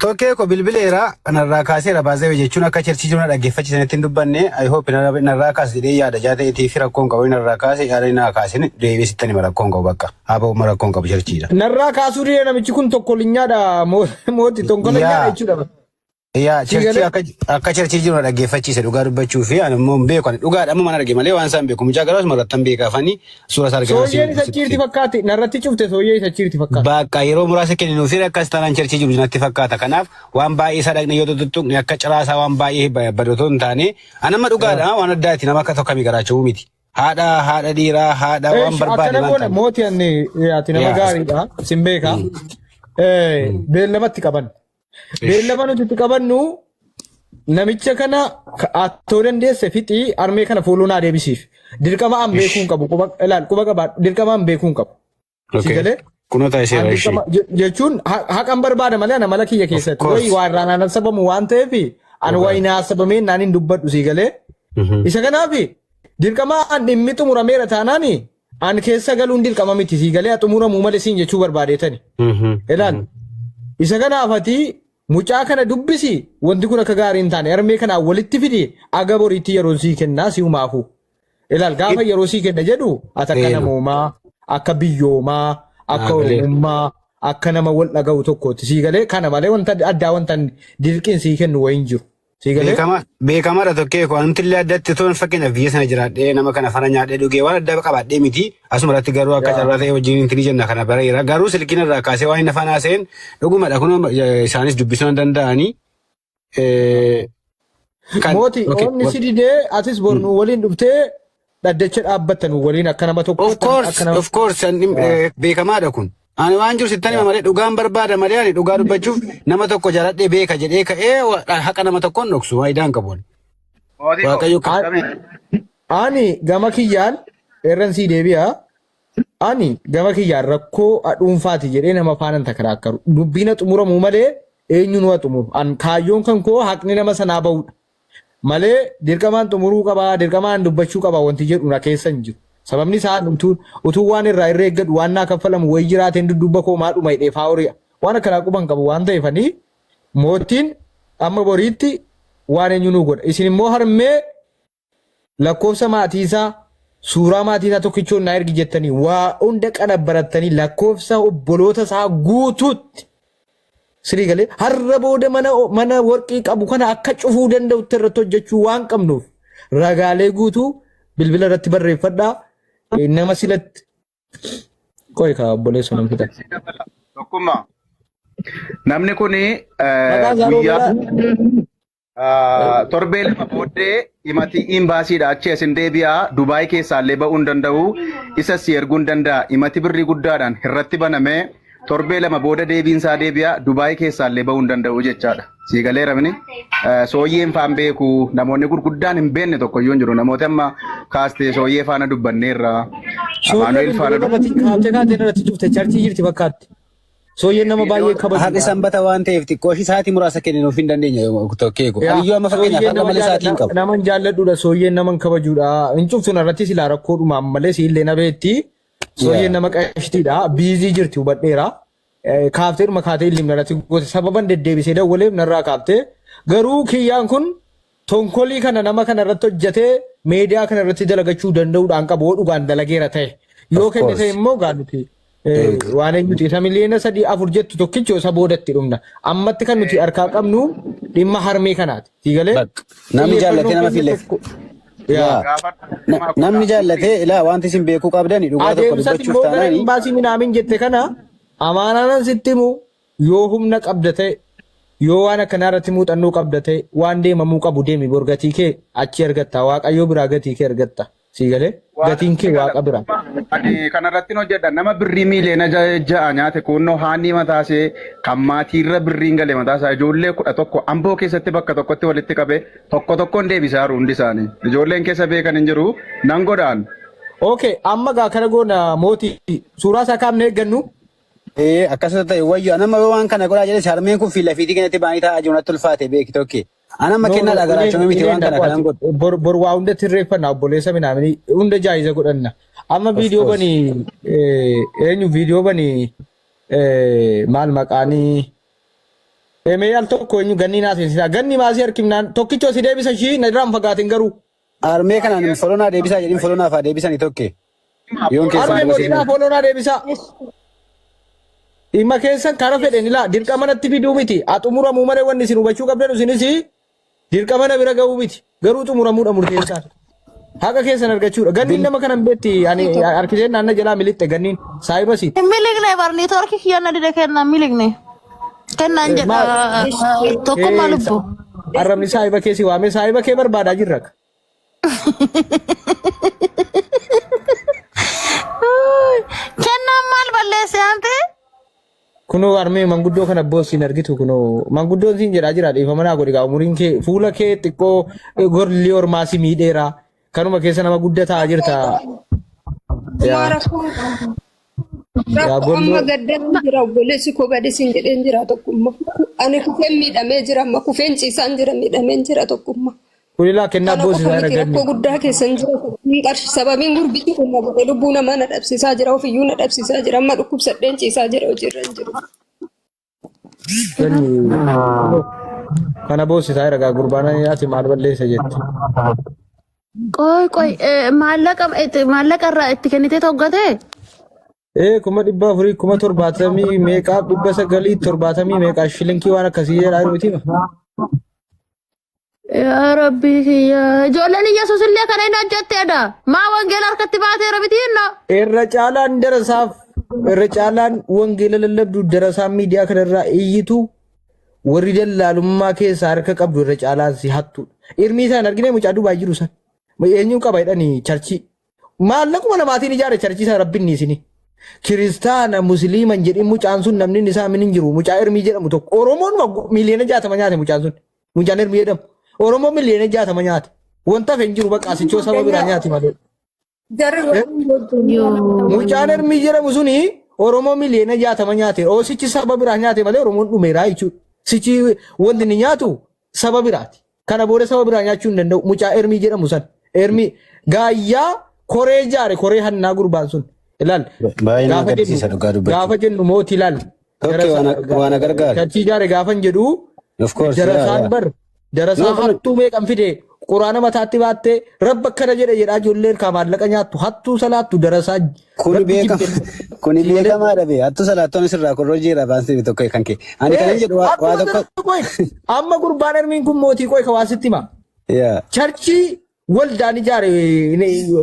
Tokkee ko bilbileera narraa kaaseera baasee jechuun akka cherchii jiru na dhaggeeffachiisanitti hin dubbanne I hope narraa kaase jedhee yaada jaateetii fi rakkoon qabu narraa kaase yaada naa kaasin deebisittani rakkoon qabu bakka haa rakkoon qabu cherchiidha. Narraa kaasuu dide namichi kun tokkolinyaadha mooti tokkolinyaadha jechuudha. Yaa cherchii akka cherchii jiru na dhaggeeffachiise dhugaa dubbachuu fi ani immoo hin beeku ani dhugaadha amma mana arge malee waan isaan beeku mucaa garaas marattan beekaafanii suura isaa argina. Sooyyeen isa ciirti fakkaate narratti cufte sooyyee isa ciirti fakkaate. Bakka yeroo muraasa kenninuu fi akkas taanaan cherchii jiru natti fakkaata kanaaf waan baay'ee isaa dhaqne yoo tuttuqne akka ciraasaa waan baay'ee badotoo hin taane anamma dhugaadha waan addaati nama akka tokko garaachuu miti. Haadha dhiiraa haadha waan barbaade waan ta'e. Mootii anni ati nama gaariidha sin beeka. Beellamatti qaban. Beellama nuti itti qabannu namicha kana attoo dandeesse fixii armee kana fuuluu naa deebisiif. Dirqama an beekuun qabu quba qabaa dirqama an beekuun qabu. Sigalee. Kunoota isheera ishee. Jechuun haqan barbaada malee ana mala kiyya keessatti wayi waa irraan aanan sabamu waan ta'eef ani wayi naa sabamee naan hin dubbadhu sigalee. Isa kanaaf dirqama an dhimmi xumurameera taanaan an keessa galuun dirqama miti sigalee xumuramuu malee siin jechuu barbaadeetani. Ilaal. Isa kanaafati mucaa kana dubbisi wanti kun akka gaarii hin taane harmee kana walitti fidi aga boriitti yeroo sii kennaa si humaafu. Ilaal gaafa yeroo sii kenna jedhu ati akka namoomaa akka biyyoomaa akka oromummaa akka nama wal dhaga'u tokkooti sii galee kana malee wanta addaa wanta dirqiin sii kennu wayin jiru. Beekamaadha tokkee koo wanti illee addatti toon fakkeenyaaf biyya sana jiraadhee nama kana fana nyaadhee dhugee waan adda qabaadhee miti asuma irratti garuu akka carraa ta'e wajjin intilijenna kana bareera garuu silkiin irraa kaasee waan hin afaan haaseen dhugumadha kun isaanis dubbisuu hin danda'anii. Mooti onni si didee atis bornu waliin dhuftee dhaddacha dhaabbattan waliin akka nama tokko. Of course beekamaadha kun. Ani waan jiru sittani malee dhugaan barbaada malee ani dhugaa dubbachuuf nama tokko jaaladhee beeka jedhee ka'ee haqa nama tokkoon dhoksu faayidaan qabu. Waaqayyo qabame. Ani gama kiyyaan irransii deebi'a. Ani gama kiyyaan rakkoo dhuunfaati jedhee nama faanan takaraakkaru. Dubbiin xumuramuu malee eenyuun waa xumuru. An kaayyoon kan koo haqni nama sanaa bahudha. Malee dirqamaan xumuruu qabaa dirqamaan dubbachuu qabaa wanti jedhu na keessa hin jiru. Sababni isaa utuu waan irraa irree eeggatu waan naa kaffalamu wayii jiraateen dudduuba koo maadhuma hidheefaa hori'a. Waan akkanaa quban qabu waan ta'eefanii mootiin amma boriitti waan eenyunuu godha. Isin immoo harmee lakkoofsa maatiisaa suuraa maatiisaa tokkichoon naa ergi jettanii waa hunda qana barattanii lakkoofsa obboloota isaa guutuutti. Sirii galee har'a booda mana warqii qabu kana akka cufuu danda'utti irratti hojjechuu waan qabnuuf ragaalee guutuu bilbila irratti barreeffadhaa. Nama silatti qoy ka obboleessu nam fida. Tokkummaa namni kuni guyyaa torbee lama booddee himati imbaasiidha achi asin deebi'aa Dubaay keessaallee ba'uu hin danda'u isa si erguu hin danda'a himati birrii guddaadhaan irratti banamee torbee lama booda deebiinsaa deebi'aa Dubaay keessaallee ba'uu hin danda'u jechaadha. Siigalee rabni sooyyeen faan beeku namoonni gurguddaan hin beekne tokko iyyuu hin jiru namoota amma kaastee sooyyee faana dubbanneerra. Amaanuel faana dubbanneerra. Sooyyeen nama baay'ee kabaju. Haqa sanbata waan ta'eef xiqqooshi sa'aatii muraasa kennuuf hin dandeenye tokkee ko. Aliyyuu amma fakkeenyaaf haqa malee sa'aatiin qabu. Naman jaalladhuudha sooyyeen naman kabajuudha. Hin cuftuun irratti silaa rakkoodhuma malee siillee na beetti. Sooyyeen nama qashtiidha. Biizii jirti hubadheera. Kaaftee dhuma kaatee ilmi irratti gote sababan deddeebisee dawwalee narraa kaaftee garuu kiyyaan kun tonkolii kana nama kana irratti hojjetee meediyaa kana irratti dalagachuu danda'uudhaan qabu dhugaan dalageera ta'e yoo kenne ta'e immoo gaanuti waan eenyuti isa miliyoona 3-4 jettu tokkicho isa boodatti dhumna ammatti kan nuti harkaa qabnu dhimma harmee kanaati siigalee namni jaallatee nama filleef namni jaallatee ilaa wanti isin beekuu qabdani dhugaa tokko dubbachuuf taanani baasii minaamin jette kana amaanaan sittimu yoo humna qabda ta'e yoo waan akkanaa irratti muuxannoo qabda ta'e waan deemamuu qabu deemi bor gatii kee achi argatta waaqayyoo biraa gatii kee argatta siigalee gatiin kee waaqa bira. Ani kanarratti hojjedha nama birrii miiliyoona 6 nyaate kunnoo haanii mataasee kan maatiirra birriin galee mataasaa ijoollee 11 amboo keessatti bakka tokkotti walitti qabe tokkoon deebisaa jiru hundi isaanii ijoolleen keessa beekan hin jiru nan godhaan. Okay amma gaa kana goona mootii suuraa isaa kaamne eeggannu. Akkasuma ta'e wayyo nama waan kana godhaa jedhe harmeen kun fiila fiitii kanatti baanii taa'aa jiru natti ulfaate beeki tokke. Anamma kennaa dhagaraachuu miti waan kana kanan godhu. Bor waa hunda tirreeffannaa obboleessa minaamini hunda jaayiza godhanna. Amma viidiyoo banii eenyu viidiyoo banii maal maqaanii meeyyaal tokko eenyu ganni naaseensisaa ganni maasii harkifnaan tokkichoo si deebisa shii na irraan fagaatin garuu. Harmee kanaan folonaa deebisaa jedhin folonaaf haa deebisanii tokke. Harmee mootinaa folonaa deebisaa. Dhimma keessan karaa fedhen ilaa dirqama natti fiduu miti xumuramuu malee wanni isin hubachuu qabdan isinis dirqama na bira ga'uu miti garuu xumuramuudha murteessaan haqa keessan argachuudha ganniin nama kanan beetti ani harkiseen naanna jalaa militte ganniin saayiba siit. Miligne barni torki kiyyanna dide kenna miligne kennaan jedha tokkummaa lubbu. Arrabni saayiba kee si waamee saayiba kee barbaadaa jirra. Kennaan maal balleesse ante? Kuno harmee manguddoo kana boosiin argitu kuno manguddoon siin jedhaa jira dhiifama naa godhi gaa umuriin kee fuula kee xiqqoo gorli ormaasi miidheera kanuma keessa nama guddataa jirta. Amma gaddaan jira obboleessi koo badisiin jedheen jira tokkummaa. Ani kufeen miidhamee jira amma kufeen ciisaan jira miidhameen jira tokkummaa. Kulilaa kennaa boosisaa irra ganni. Rakkoo guddaa keessan jira qarshi sababiin gurbichi kun godhee lubbuu namaa na dhabsiisaa jira ofiyyuu na dhabsiisaa jira amma dhukkubsadheen ciisaa jira hojiirra hin jiru. Kana boossisaa ragaa gurbaan ati maal balleessa jetti. Qoy maallaqa irraa itti kennitee toggate. 1470 meeqaa 970 meeqaa shilinkii waan akkasii jedhaa miti. Yaa Rabbi kiyya ijoolleen Yesuus illee kana hin hojjetteedha. Maa wangeela harkatti baatee rabbitiin no. Irra caalaan wangeela lallabdu darasaan miidiyaa kanarraa iyyitu warri dallaalummaa keessaa harka qabdu irra caalaan si hattu. Irmii isaan argine mucaa Dubaay jiru san. Eenyuun qaba jedhanii charchii. Maallaquma namaatiin ijaare charchii isaa rabbiin isini. Kiristaana Musliiman jedhin mucaan sun namni isaa min hin jiru. Mucaa Irmii jedhamu tokko Oromoon miliyoona 60 nyaate mucaan sun. Mucaan Irmii jedhamu. Oromoo miliyoona 60 nyaate. Wanta hin jiru bakka asichoo saba biraa nyaati malee. Mucaan Irmii jedhamu suni Oromoo miliyoona 60 nyaate. Oosichi saba biraa nyaate malee Oromoon dhumeeraa jechuudha. Sichi wanti inni nyaatu saba biraati. Kana booda saba biraa nyaachuu hin danda'u. Mucaa Irmii jedhamu san. Irmii gaayyaa koree jaare koree hannaa gurbaan sun. Ilaal. Gaafa jennu mootii ilaal. Waan gargaara. Charchii jaare gaafan jedhu. Darasaan bar. Darasaan hattuu meeqan fide quraana mataatti baattee rabba akkana jedhe jedhaa ijoolleen kaa maallaqa nyaattu hattuu salaattu darasaa. Kuni beekamaadha bee hattuu salaattoon sirraa korroo jiraa baansi tokko kan kee. Ani kan jedhu waa tokko. Amma gurbaan Irmiin kun mootii qoy kawaasitti hima. Charchii waldaan ijaare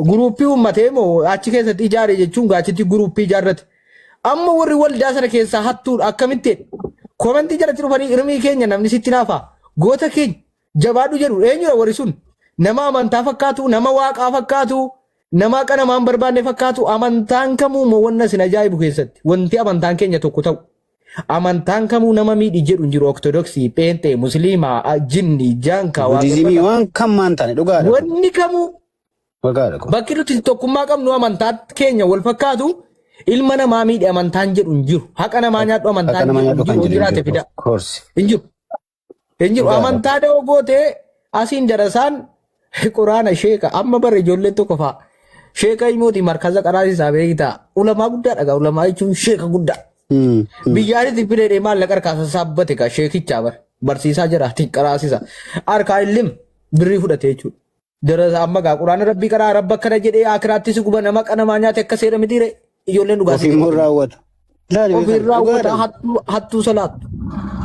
guruuppii uummatee moo achi keessatti ijaare jechuun gaachitti guruuppii ijaarrate. Amma warri waldaa sana keessaa hattuudha akkamitti komentii jalatti dhufanii Irmii keenya namni sitti naafaa. Goota keenya jabaadhu jedhu eenyudha warri sun nama amantaa fakkaatu nama waaqaa fakkaatu nama qanamaan barbaanne fakkaatu amantaan kamuu moo wanna sin ajaa'ibu keessatti wanti amantaan keenya tokko ta'u amantaan kamuu nama miidhi jedhu jiru ortodoksii pheenxee musliimaa jinni jaankaa budizimii waan kammaan taane dhugaadha wanni kamuu bakki nuti tokkummaa qabnu amantaa keenya wal fakkaatu ilma namaa miidhi amantaan jedhu hin jiru haqa namaa nyaadhu amantaan jedhu jiraate fida hin jiru. Enjiru amantaa da'oo gootee asiin darasaan quraana sheeka amma bara ijoolleen tokko fa'a. Sheeka himooti markaza qaraasisaa beektaa ulamaa guddaa dhagaa ulamaa jechuun sheeka guddaa. Biyyaanis fidee maallaqa harkaasa saabbate ka sheekichaa barsiisaa jira qaraasisa. Harkaa illim birrii fudhate jechuudha. Darasa amma gaa quraana rabbii qaraa rabba akkana jedhee akiraattis guba nama qanamaa nyaate akka seera mitiire ijoolleen dhugaatii. Ofiimmoo raawwata. Ofiin raawwata hattuu salaattu.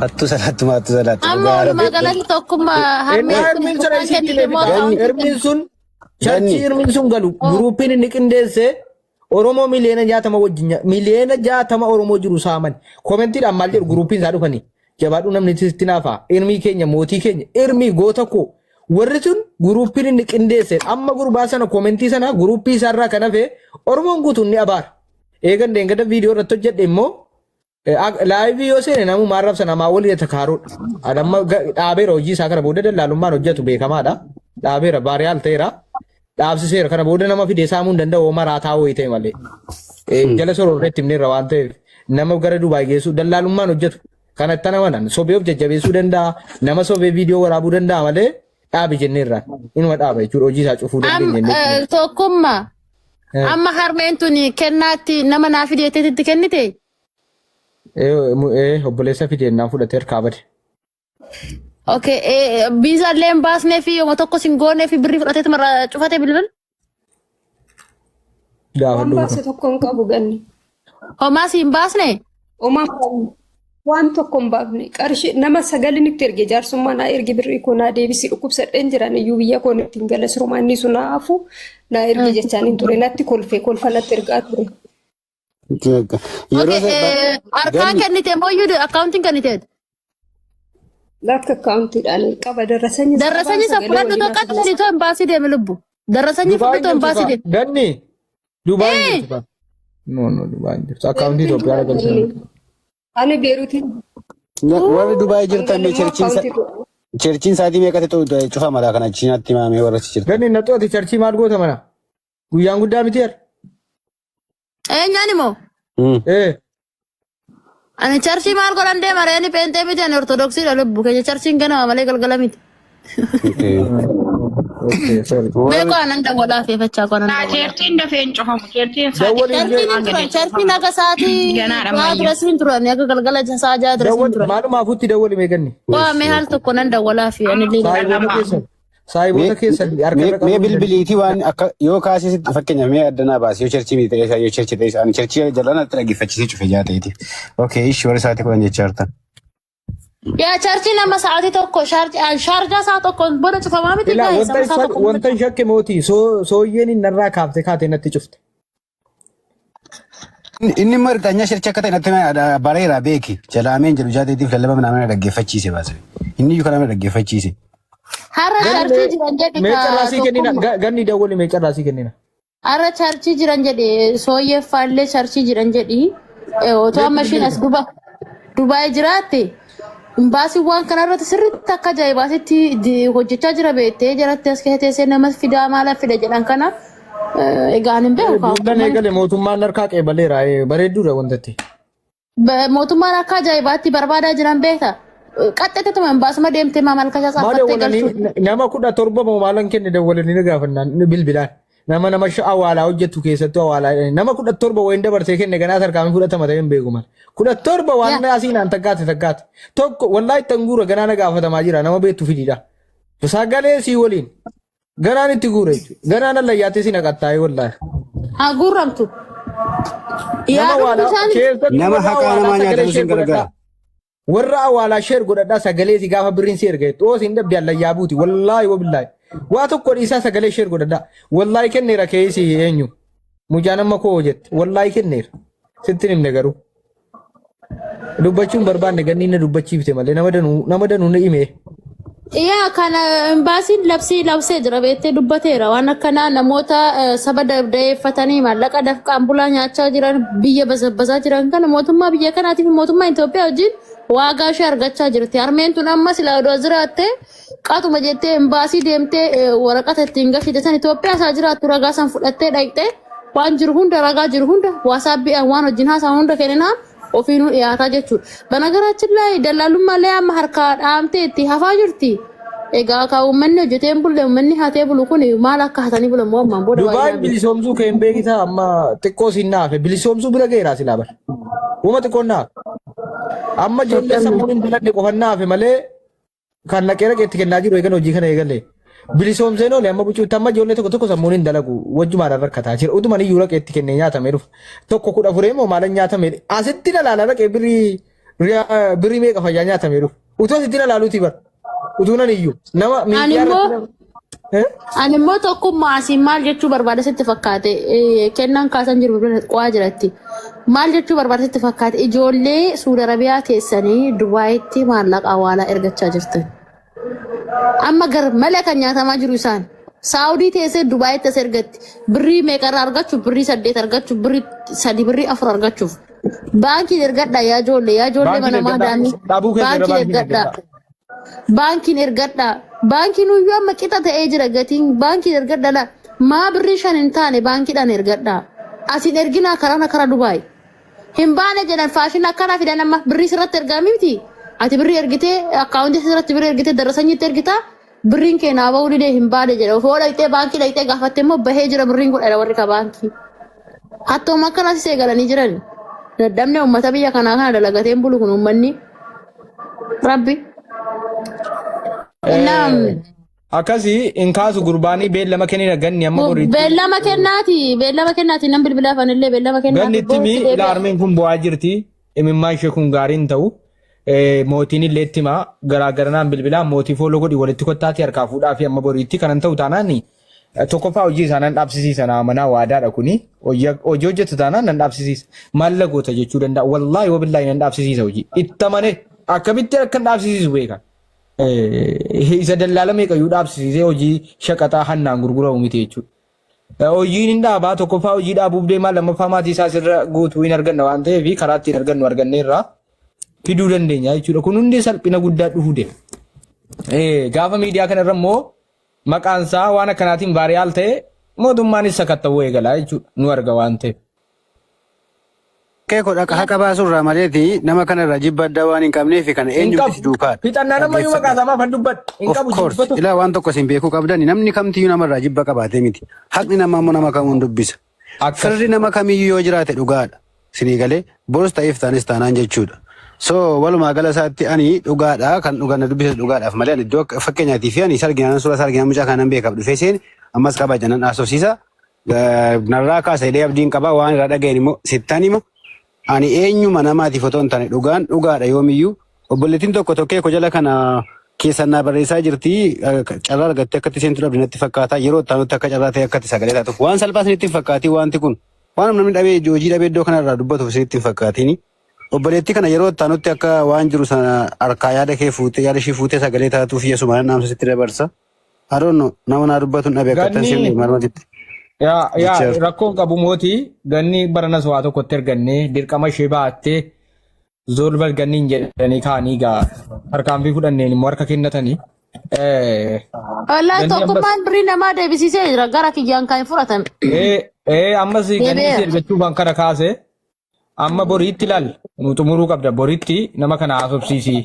Hattuu salaattu. Amma magaalatti tokkummaa Irmiin sun charchii Irmiin sun galu guruupiin inni qindeesse Oromoo miliyoona 60 wajjin miliyoona 60 Oromoo jiru saaman komentiidhaan maal jedhu guruupiin isaa dhufanii jabaadhu namni sitti naafaa Irmii keenya mootii keenya Irmii goota koo warri sun guruupiin inni qindeesse amma gurbaa sana komentii sana guruupii isaarraa kan hafe Oromoon guutuun ni abaara eegan deengada viidiyoo irratti hojjedhe immoo laayivii yoo seene namu maarrabsa namaa walii takaaruudha. Adamma dhaabeera hojii isaa kana booda dallaalummaan hojjetu beekamaadha. Dhaabeera baariyaal ta'eera. Dhaabsiseera kana booda nama fidee saamuu hin danda'u maraa taa'uu ta'e malee. Jala sororreetti himneerra waan ta'eef nama gara Dubaay geessu dallaalummaan hojjetu. Kana itti namanan sobee of jajjabeessuu danda'a. Nama sobee viidiyoo waraabuu danda'a malee dhaabi jenneerra. Inuma dhaaba jechuudha hojii isaa cufuu dandeenya. Tokkummaa. Amma harmeen tuni kennaatti nama naa fideeteetti kennite. Obboleessa fideenyaa fudhatee harkaa bade. Okay, biizaallee hin baasnee fi yooma tokko sin goonee fi birrii fudhateetu mara cufate bilbil. Waan baase tokko hin qabu ganni. Homaa si hin baasne? Waan tokko hin baafne qarshii nama sagalin itti erge jaarsummaa naa erge birrii koo naa deebisi dhukkubsadheen jiran iyyuu biyya koo ittiin galas romaanni sun naafu naa erge jechaan hin ture natti kolfa natti ergaa ture. Harkaan kennite moo iyyuu akkaawuntiin kenniteet? Lakka akkaawuntiidhaan qaba darrasanyi. Darrasanyi isa fudhadhu tokko ni toon baasii deeme lubbu. Darrasanyi fudhadhu toon baasii deeme. Ganni Dubaay jirtu. No Dubaay jirtu akkaawuntii Itoophiyaa galchee. Ani beeruutiin. Warri Dubaay jirtan cherchiin saatii meeqatti ta'u cufa mataa kana chinaatti maamee warra jirtu. Ganni na to'ate cherchii maal goota mana? Guyyaan guddaa miti yer. Nyaani moo? Ani charchii maal godhan deema reeni peentee miti ani ortodoksiidha lubbu keenya charchiin ganama malee galgala miti. Okay, sorry. Beeko anan dawwalaa fi fachaa qonan dawwalaa. Chertiin dafeen cufamu. Chertiin Chertiin naga sa'aatii waa dirasiin turan akka galgala saajaa dirasiin turan. Maaluma afuutti dawwali meeqanni? Waa mee haal tokko nan dawwalaa fi ani illee. Saayiboota keessan harka mee bilbiliitii waan akka yoo kaasisitti fakkeenya mee addanaa baase yoo cherchii miti ta'e yoo cherchii ta'e ani cherchii jalana itti dhaggeeffachisee cufe jaateeti. Okay, ishi warri sa'aatii kudhan jechaa jirta. Yaa cherchii nama sa'aatii tokko shaarjaa sa'a tokko booda cufamaa miti gaa'e. Wanta shakke mootii sooyyeen narraa kaafte kaatee natti cufte. Inni marqanya cherchii akka ta'e natti bareera beeki jalaameen jedhu jaateetiif lallaba nama dhaggeeffachiise baase. Inni iyyuu kana dhaggeeffachiise. Har'a charchii jiran jedhi meeqarraasii kennina ganni dawwali meeqarraasii kennina. Har'a charchii jiran jedhi sooyyeeffaallee charchii jiran jedhi otoo amma ishiin as Dubaay jiraatte baasii waan kanarratti sirriitti akka ajaa'ibaasitti hojjechaa jira beektee jiratti as keessee nama fidaa maala fida jedhan kana egaan hin beeku. Duudhaan eegale mootummaan harkaa qeebaleera bareedduudha wantatti. Mootummaan akka ajaa'ibaatti barbaadaa jiran beekta. Qaxxee tuman baasuma deemtee maamalkasaa saafattee galchu. Nama 17 maalan kenne dawwalanii gaafannaan bilbilaan. Nama awwaalaa hojjetu keessattuu awwaalaa nama 17 wayin dabarsee kenne ganaa tarkaanfii fudhatama ta'ee hin beeku mal. 17 waan asiin aan takkaate. Tokko wallaahi tanguura ganaa na gaafatamaa jira nama beektu fidiidha. Sagalee sii waliin ganaan itti guura jechuudha. Ganaan allayyaatee si naqattaa'ee wallaahi. Haa guuramtu. Nama haqaa namaa nyaatamu sin gargaara. Warra awwaalaa sheer godhadhaa sagalee si gaafa birriin si erga xoo siin dabdi allayyaa buuti wallaahi wabillahi waa tokko dhiisaa sagalee sheer godhadhaa wallaahi kenneera keessa eenyu mucaan amma koo jette wallaahi kenneera sitti himne garuu dubbachuun barbaanne ganni na dubbachiifte malee nama danuu ni hime. Yaa kana baasiin labsee jira beektee dubbateera waan akkanaa namoota saba dabdeeffatanii maallaqa dafqaan bulaa nyaachaa jiran biyya basabbasaa jiran kana mootummaa biyya kanaatiif mootummaa Itoophiyaa wajjin waagaa ishee argachaa jirti. Harmeen tun amma silaa odoo jiraatte qaatuma jettee embaasii deemtee waraqata ittiin gashite san Itoophiyaa isaa jiraattu ragaa san fudhattee dhaqxee waan jiru hunda ragaa jiru hunda waasaabbii waan wajjin haasa'an hunda kenninaan ofiinuu dhiyaataa jechuudha. Banagaraachin laayii dallaalummaa amma harkaa dhaamtee itti hafaa jirti. Egaa akka uummanni hojjeteen bulle uummanni hatee bulu kun maal akka hatanii bulan moo ammaan booda Dubaay bilisoomsuu keen beekita amma xiqqoo siin naafe bilisoomsuu bira geeraa silaa bara. Uuma xiqqoo naafe. Amma ijoollee sammuun hin daladhe qofannaafe malee kan naqee raqeetti kennaa jiru eegan hojii kana eegalle. Bilisoomseen oole amma bucuutti amma ijoollee tokko sammuun hin dalagu wajjumaan rakkataa jira. Utuman iyyuu raqeetti kennee nyaatamee dhufa. Tokko 14 moo maalan nyaatamee asitti dalaala raqee birrii meeqa fayyaa nyaatamee dhufa. Utuu asitti dalaaluuti bara. Utuunan iyyuu nama ani immoo tokkummaa asiin maal jechuu barbaada sitti fakkaate kennaan kaasan jiru qo'aa jiratti maal jechuu barbaada sitti fakkaate ijoollee Suudi Arabiyaa teessanii Dubaayitti maallaqa awwaalaa ergachaa jirtan amma gar malee kan nyaatamaa jiru isaan Saawudii teessee Dubaayitti as ergatti birrii meeqarraa argachuuf birrii 8 argachuuf birrii 3 birrii 4 argachuuf baankiin ergadhaa yaa ijoollee mana maadaamii baankiin ergadhaa. Baankiin ergadhaa. Baankiin uyyuu amma qixa ta'ee jira gatiin baankiin ergadhaa maa birrii 5 hin taane baankiidhaan ergadhaa. Asiin erginaa karaa Dubaay. Hin baane jedhan faashin akkanaa fidan amma birrii sirratti ergaami miti. Ati birrii ergitee akkaawuntii sirratti birrii ergitee darasanyiitti ergitaa birriin keenyaa bahuu didee hin baane jedha. Ofoo dhaqxee baankii dhaqxee gaafattee immoo bahee jira birriin kun dhala warri ka baankii. Hattooma akkanaas eegalanii jiran. Daddabne uummata biyya kanaa kana dalagateen bulu kun uummanni Rabbi. Akkasii in kaasu gurbaanii beellama kennina ganni amma horiitti. Beellama kennaati nan bilbilaa fanillee beellama kennaati. Ganni itti mi laarmeen kun bu'aa jirti imimmaan ishee kun gaariin ta'u mootiin illee itti himaa garaagaraan bilbilaa mootii fooloo godhi walitti kottaatti harkaa fuudhaa fi amma boriitti kanan ta'u taanaan tokkoffaa hojii isaa nan dhaabsisiisan amanaa waadaadha kuni hojii hojjetu taanaan nan dhaabsisiisa maalla goota jechuu danda'a wallaahi wabillaahi nan dhaabsisiisa hojii itti malee akkamitti akka dhaabsisiisu beekan. Isa dallaala meeqayyuu dhaabsisiisee hojii shaqaxaa hannaan gurguramu miti jechuudha. Hojiin hin dhaabaa tokkoffaa hojii dhaabuuf deemaa lammaffaa maatii isaa sirra guutuu hin arganna waan ta'eef karaa ittiin argannu arganneerraa fiduu dandeenya jechuudha. Kun hundi salphina guddaa dhufuu deema. Gaafa miidiyaa kanarra immoo maqaan isaa waan akkanaatiin vaariyaal ta'e mootummaanis sakatta'uu eegala jechuudha nu arga waan ta'eef. Kee kodha haqa baasurraa maleeti nama kanarra jibba addaa waan hin qabneef kana eenyuutis duukaadha. Fixannaa nama yoo maqaasamaa fan dubbadhu. Hin qabu jibbatu. Ilaa waan tokko isin beekuu qabdani namni kamtiyyuu namarraa jibba qabaatee miti. Haqni nama ammoo nama kamuun dubbisa. Firri nama kamiyyuu yoo jiraate dhugaadha. Sinii galee boros ta'eef taanis taanaan jechuudha. So walumaa gala isaatti ani dhugaadha kan dhugan dubbisa dhugaadhaaf malee ani iddoo fakkeenyaatiif ani sarginaan suura sarginaan mucaa kanan beekaaf dhufee seen ammas qaba janan asoosiisa. Narraa kaasa hidhee abdiin qaba waan irraa dhaga'een immoo sittan immoo ani eenyuma namaatiif otoo hin taane dhugaadha yoomiyyuu obboleettiin tokko tokkee ko jala kana keessannaa barreessaa jirti carraa argattee akkatti seentu dhabdi natti fakkaata yeroo itti akka carraa ta'e akkatti sagalee taatu waan salphaa isinitti fakkaatii wanti kun waan namni dhabee hojii dhabee iddoo kanarraa dubbatuuf isinitti fakkaatiini obboleettii kana yeroo itti akka waan jiru sana harkaa yaada kee fuutee yaada ishii fuutee sagalee taatuuf yesumaan naamsa sitti dabarsa haroonno nama naa dubbatuun dhabee akkatti sirni marmatitti. Yaa rakkoon qabu mootii ganni baranas waa tokkotti ergannee dirqama ishee baattee zoolbal ganniin jedhanii kaanii gaa harkaan fi fudhanneen immoo harka kennatanii. Wallahi tokkummaan birrii namaa deebisisee jira gara kiyyaan kan fudhatame. Ammas ganni ergachuu kan kana kaase amma boriitti ilaal nu xumuruu qabda boriitti nama kana haasofsiisii.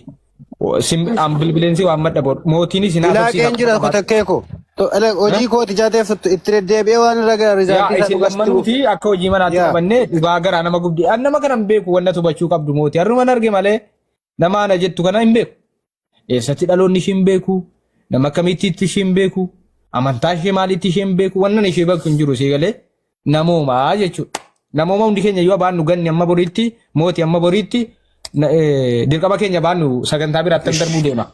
Bilbileensi waan madda mootiinis hin haasofsiisa. Ilaaqeen jira kotakkeeko. Hojii kooti jaateef itti deddeebi'ee waan irra gara rizaaltii lammanuuti akka hojii manaatti qabannee dhugaa garaa nama gubdii nama kana hin beeku wanna tubachuu qabdu mootii har'uman arge malee nama ana jettu kana hin beeku eessatti dhaloonni ishee hin beeku nama akkamitti ishee hin beeku amantaa ishee maalitti ishee hin beeku wannan ishee bakka hin jiru galee namoomaa jechuudha namooma hundi keenya yoo baannu ganni amma boriitti mootii amma boriitti dirqama keenya baannu sagantaa biraatti darbuu deema.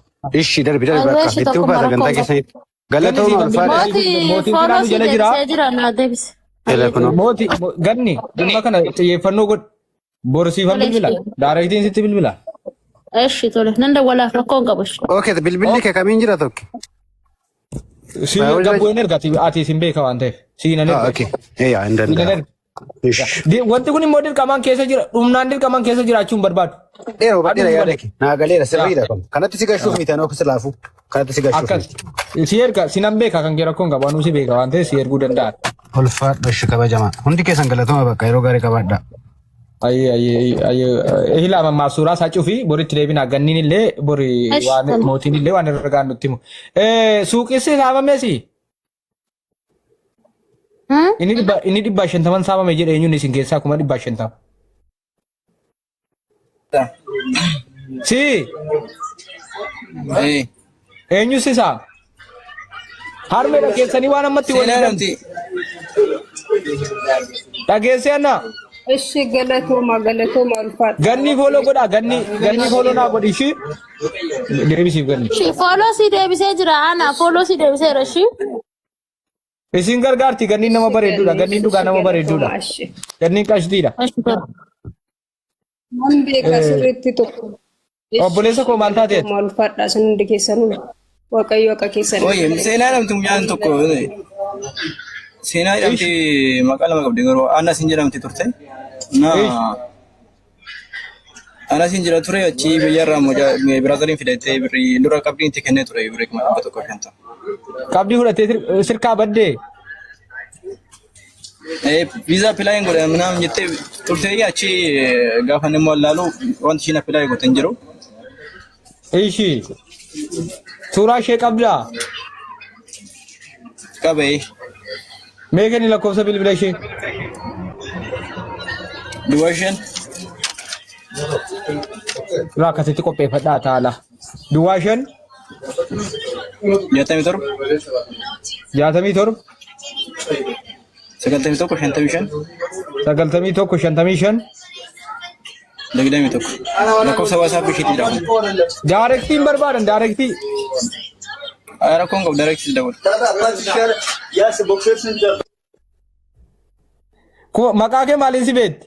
Ishi darbi bakka itti ufaa sagantaa keessanitti. Galatooma mootiin filaanu jala jira. Mootii ganni dhimma kana xiyyeeffannoo godhu borsiifan bilbila daaraytiin sitti bilbila. Eshi tole nan dawwalaaf rakkoon qabu. Okay bilbilli kee kamiin jira tokko. Si gabboo hin ergati ati sin beeka waan ta'eef siinan erga. Okay yaa hin danda'a. Wanti kun immoo dirqamaan keessa jira dhumnaan dirqamaan keessa jiraachuun barbaadu. Dheeroo baadhira yaada kee naa galeera sirriidha kun kanatti si gashuuf miti anoo silaafu kanatti si gashuuf miti. Si erga sinan beeka kan kee rakkoon qabu anuu si beeka waan ta'eef si erguu danda'a. Ulfaadha shi kabajamaa hundi keessan galatooma bakka yeroo gaarii qabaadha. Hila ammaa suuraa isaa cufi boritti deebina ganniin illee bori waan mootiin illee waan irra gaan nutti himu. Suuqissi saamameesi. Inni 150 saamame jedhe eenyuun isin keessaa kuma 150. Si. Eenyu si saa? Harmee dhageessanii waan ammatti waliin. Dhageessee annaa. Ishi galatooma ulfaadha. Ganni fooloo godhaa ganni fooloo naa godhi ishii deebisiif ganni. Fooloo si deebisee jira ana fooloo si deebiseera ishii. Isin gargaarti ganni nama bareedduudha ganni dhugaa nama bareedduudha ganni qashtiidha. Man beeka sirriitti tokko. Obboleessa koo maal taateet? Maal ulfaadha sun hundi keessanuu waaqayyo akka keessan. Oye seenaa namti mucaan tokko seenaa jedhamti maqaa lama qabdi garuu Anna siin jedhamti turte. Anna siin jedha ture achi biyyarraa biraaziliin fidattee birrii dura qabdiin itti kennee ture birrii kuma dhibba tokko shanta. Qabdii fudhattee sirkaa baddee. Viizaa appilaayin godhe minaan jettee turtee achi gaafa namni wallaalu wanti ishiin appilaayi goote hin jiru. Ishii suuraa ishee qabdaa? Qabee. Mee kenni lakkoofsa bilbila ishee? Duwwaa 5. Suuraa akkasitti qopheeffadhaa taala. Duwwaa 5. 67. 67. 91 55. Dagdami tokko. Lakkoofsa WhatsApp isheetti jedhamu. Daarektiin barbaadan daarektii. Rakkoon qabu daarektii dabalu. Maqaa kee maaliin si beekti?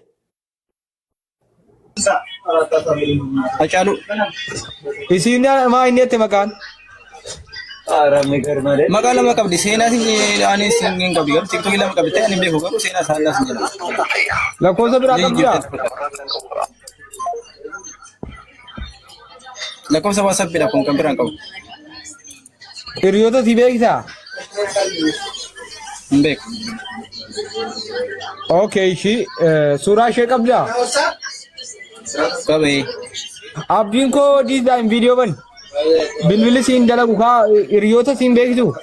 Hacaaluu. Isiin maa inni jette maqaan? Maqaa lama qabdi seenaatiin ani siin qabdi garuu tiktookii lama qabdi ta'e ani beeku garuu seenaa isaan laas hin jedhamu. Lakkoofsa biraa qabdiyaa? Lakkoofsa WhatsApp kun kan biraan qabu. Hiriyoota si beektaa? Hin beeku. Okay, shi suuraa ishee qabdaa? Qabee. Abdiin koo design video ban. Bilbilli siin dalagu kaa hiriyoota siin beektu?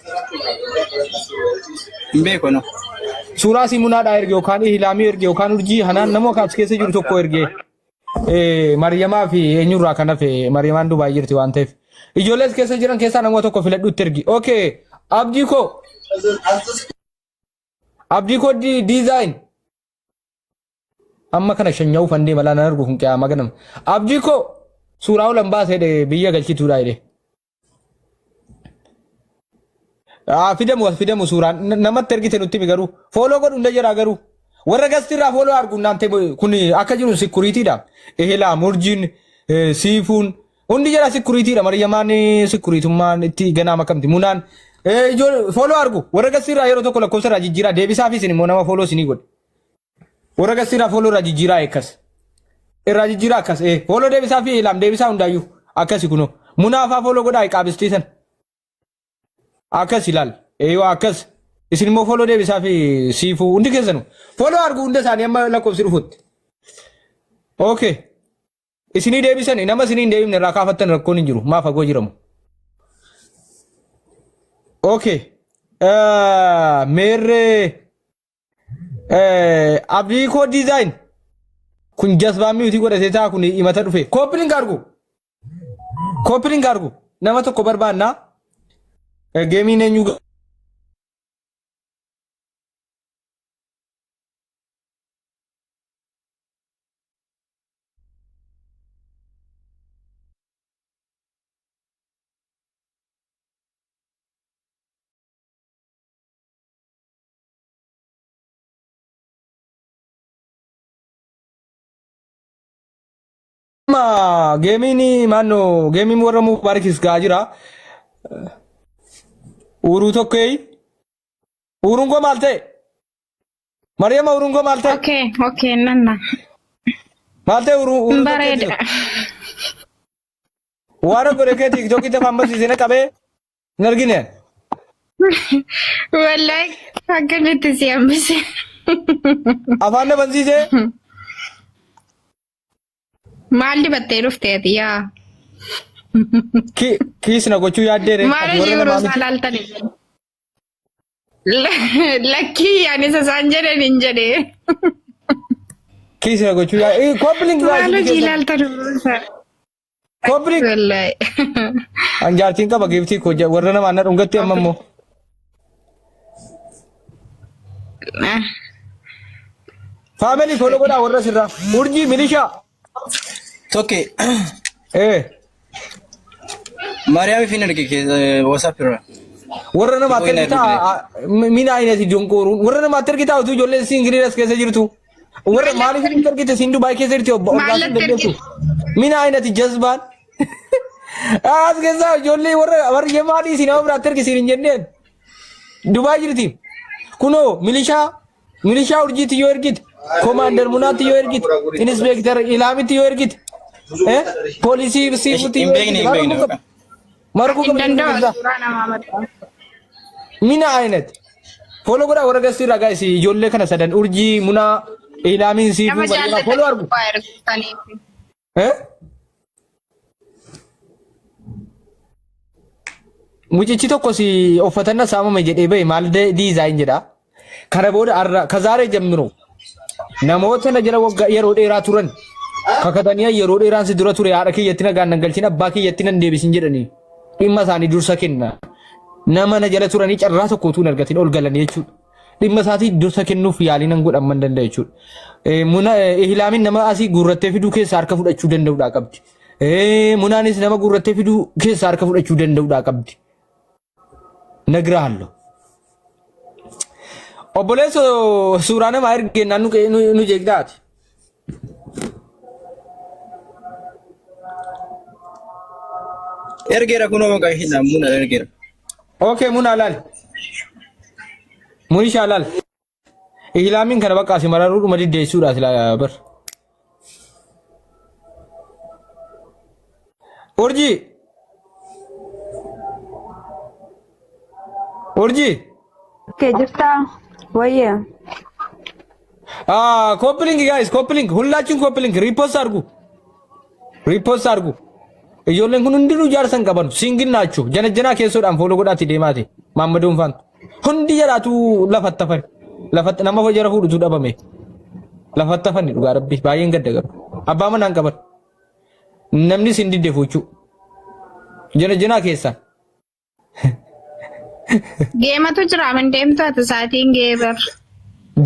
Hin beeku no. Suuraa simunaadhaa erge yookaan Ihilaamii erge yookaan Urjii Hanaan nama kaas keessa jiru tokko erge. Mariyamaa fi eenyurraa kan hafe Mariyamaan Dubaay jirti waan ta'eef. Ijoollees keessa jiran keessaa nama tokko filadhuutti ergi. Okay, abdii koo. Abdii koo design. Amma kana shanyau fandee malaa nan argu kun qiyaama ganam. Abdii koo suuraa olan baasee biyya galchituudha jedhe. Fidamu suuraan namatti ergite nutti mi garuu fooloo godhu hunda jira garuu warra gastirraa fooloo argu naante kun akka jiru sikuriitiidha. Ehela murjiin siifuun hundi jira sikuriitiidha. Mariyamaan sikuriitummaan itti ganaama kamti munaan fooloo argu warra gastirraa yeroo tokko lakkoofsa irraa jijjiiraa deebisaa fi isin immoo nama fooloo isinii godhe. Warra gastirraa fooloo irraa jijjiiraa eekkas. Irraa jijjiiraa akkas fooloo deebisaa fi ilaam deebisaa hundaayyuu akkasi kunoo munaafaa fooloo godhaa qaabistiisan. Akkas ilaal yoo akkas isin immoo fooloo deebisaa fi siifuu hundi keessanu fooloo argu hunda isaanii amma lakkoofsi dhufutti. Okay. Isinii deebisani nama isinii hin deebifne irraa kaafattan rakkoon hin jiru maa fagoo jiramu. Okay. Meerree abdii koo design kun jasbaa miutii godhatee taa kun himata dhufe kooppiin argu nama tokko barbaannaa geemiin eenyu Gaming mano gaming warra mubarakis gajira uru tokkey urungo malte Mariama urungo malte Okay nanna malte uru bareda wara gore ke TikTok te famous isine kabe nargine wallahi akkamiti siyambise afaan bansiise Maalli battee dhufteeti yaa. Kiisna gochuu yaaddee Maali yeroo salaaltani. Lakkii ani sasaan jedhan hin jedhee. Kiisna gochuu yaaddee koppiliin Maali jilaaltan urusa. Koppiliin. Wallahi. Anjaartiin qaba giftii koo warra namaa na dhungatti amma immoo. Faamilii fooloo godhaa warra sirraa urjii milishaa. Toke. Mariam fi narge ke WhatsApp irra. Warra nama tergita mina aynati jonkoru warra nama tergita utu jolle singiriras keessa jirtu. Warra maali fi tergita sindu baay keessa jirtu obbaas dandeessu. Mina aynati jazban. As keessa jolle warra yemaadi sinama bira tergisi hin jenneen. Dubai jirti. Kuno milishaa urjiti yoo ergit. Commander Munati yoo ergit. Inspector Ilamiti yoo ergit. Polisi sifuti yoo ergit. Marku Danda'u Mina aynet. Follow godha warra gastii ragaa isi ijoollee kana sadan urjii munaa ilaamiin siifuu bal'ina follow argu. Mucichi tokko si uffatanna saamame jedhee bahe maal diizaayin jedha. Kana booda arra kazaaree jammiru. Namoota na jala waggaa yeroo dheeraa turan. Kakatanii yeroo dheeraan si dura ture haadha kiyyatti nagaan nan galchin abbaa kiyyatti nan deebisin jedhanii. Dhimma isaanii dursa kenna. Nama na jala turanii carraa tokko utuu hin argatin ol galan jechuudha. Dhimma isaatii dursa kennuuf yaalii nan godhan man danda'a jechuudha. Ihilaamin nama asii gurrattee fiduu keessa harka fudhachuu danda'uudhaa qabdi. Munaanis nama gurrattee fiduu keessa harka fudhachuu danda'uudhaa qabdi. Nagraallo. Obboleesso suuraa nama ergennaan nu jeegdaati. Ergeera kunoo maqaa hin muna ergeera. Okay muna lal. Munisha lal. Ihlaamin kana bakka asimararuu dhuma diddeessuudha sila bar. Urji. Ke jirta wayya. ኮፕሊንግ ጋይስ ኮፕሊንግ ሁላችሁም ኮፕሊንግ ሪፖስት አድርጉ ijoolleen kun hundinuu jaarsan qaban singin naachuu janajjanaa keessoodhaan fooloo godhaatti deemaati maammaduun faan hundi jedhaatu lafatti nama hojjara fuudhutu dhabame lafattafani dhugaa rabbi baay'een gadda garu abbaa manaan qaban namni sin didde fuuchuu janajjanaa keessaan Geematu jira min deemtu ati saatiin geebar.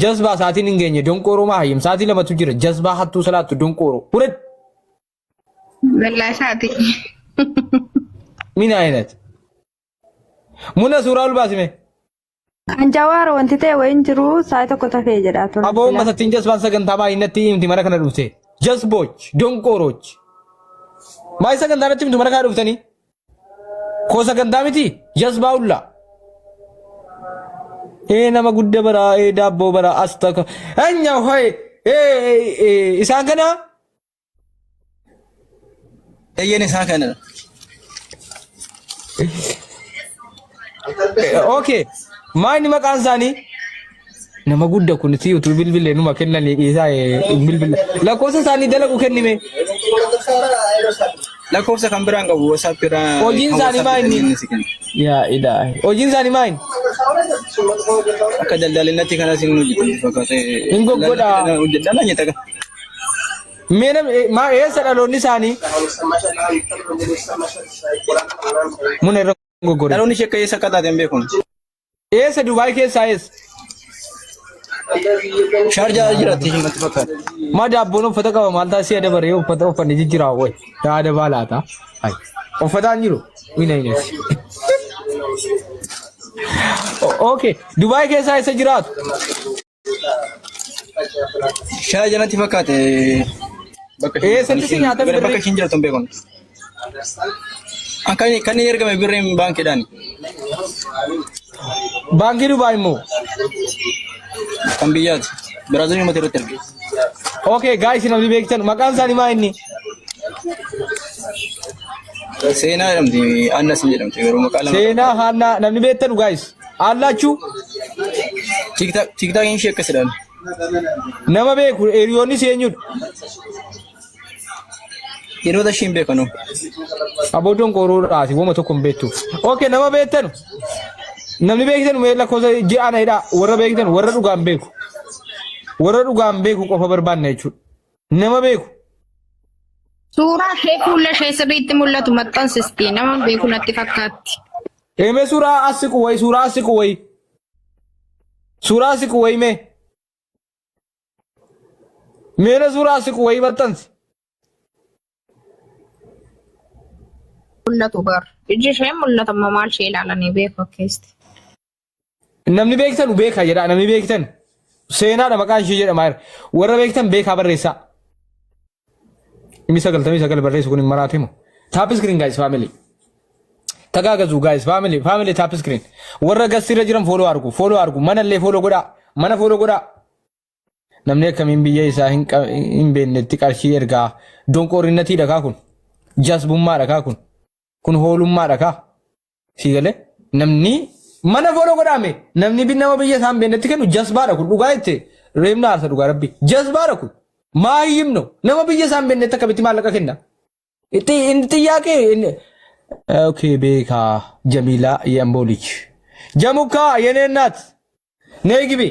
jazbaa saatiin hin geenye donqooroo mahayyim saatii lamatu jira jazbaa hattuu salaattu donqooroo huret Wallahi saati. min aynet muna suuraa ol baasime Anjawaar wanti ta'e wayin jiru saa tokko tafee jedha ture. aboo masattiin jazbaan sagantaa baay'inatti himti mana kana dhufte jazbooch donqoorooch maay sagantaa natti himtu mana kana dhuftanii koo sagantaa miti jazbaa ulla nama gudda bara daabboo bara astaka anya hoy isaan kana Eeyyeen isaa kana. okay maani maqaan isaanii nama gudda kun si utuu bilbilee numa kennanii isaa bilbila lakkoofsa isaanii dalagu kennime Lakkoofsa kan biraan qabu WhatsApp irraa. hojiin isaanii maani yaa ilaahi hojiin isaanii maani Akka daldalatti kana sin hojjetu fakkaate. hin goggodha Hojjedhaan nyaata. meena maa eessa dhaloonni isaanii muna irra goggodha Dhaloonni ishee akka eessa akka taate hin beeku. eessa Dubaay keessaa eessa Shaarjaa jiraatti himatti fakkaata. ma daabboon uffata qaba maal taasisee dabaree uffata uffanni jijjiiraa wayi yaada baalaata hay uffataan jiru mina inesi okay Dubaay keessaa eessa jiraatu Shaarjaa jalatti fakkaate. Eessatti si nyaatan Bakka birrii ishiin jirtu hin beeku. Kan ergame birriin baankiidhaan. baankii Dubaay immoo Kan biyyaati. Biraazilii uummata irratti erge. okay guys namni beektan maqaan isaanii maa inni Seenaa jedhamti. Annas hin jedhamti. Yeroo maqaa lama. seenaa haannaa namni beektan guys allaachuu Tiktaakiin ishee akkasidhaan. nama beeku eriyoonni seenyudha Yeroo tashiin beekanu. aboodoon qoruudhaati wama tokko hin beektu okay nama beektan namni beektan mee lakkoofsa ji'aana hidhaa warra beektan warra dhugaan beeku qofa barbaanna jechuudha nama beeku Suuraa ishee fuula ishee sirriitti mul'atu maxxansisti nama beeku natti fakkaatti. Eme suuraa asiqu wayi mee meena suuraa asiqu wayi maxxansi Mul'atu gar. Iji ishee mul'ata amma maal ishee ilaalanii beeku akkeesti. namni beektan beeka jedha namni beektan seenaadha maqaan ishee jedhama warra beektan beekaa barreessaa imi 99 barreessu kun hin maraatimu tap screen guys family tagaagazu guys family tap screen warra gasirra jiran follow argu manallee follow godhaa namni akkamiin biyya isaa hin beeknetti qarshii ergaa donqoorinnati dhakaa kun jasbummaa dhakaa kun hoolummaa dhakaa siigalee namni mana follow godhaame namni nama biyya isaa hin beeknetti kennu jasbaadha kun dhugaa jettee reemna aarsa dhugaa rabbi jasbaadha kun maayyimno nama biyya isaa hin beeknetti akkamitti maallaqa kenna xiyyaaqee okay beeka Jamila Yambolich Jamuka yeneennaat neegibi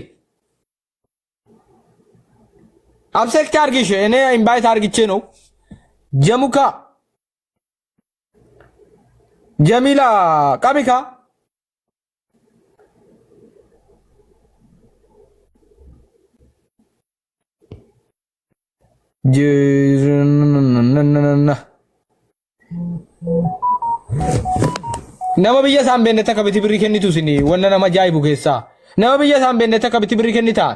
absekti argishe ene invite argiche ነው Jamuka Jamila qabika nama biyya isaan beekne takka biti birrii kennitu sini wanna nama ajaa'ibu keessaa nama biyya isaan beekne takka biti birrii kennita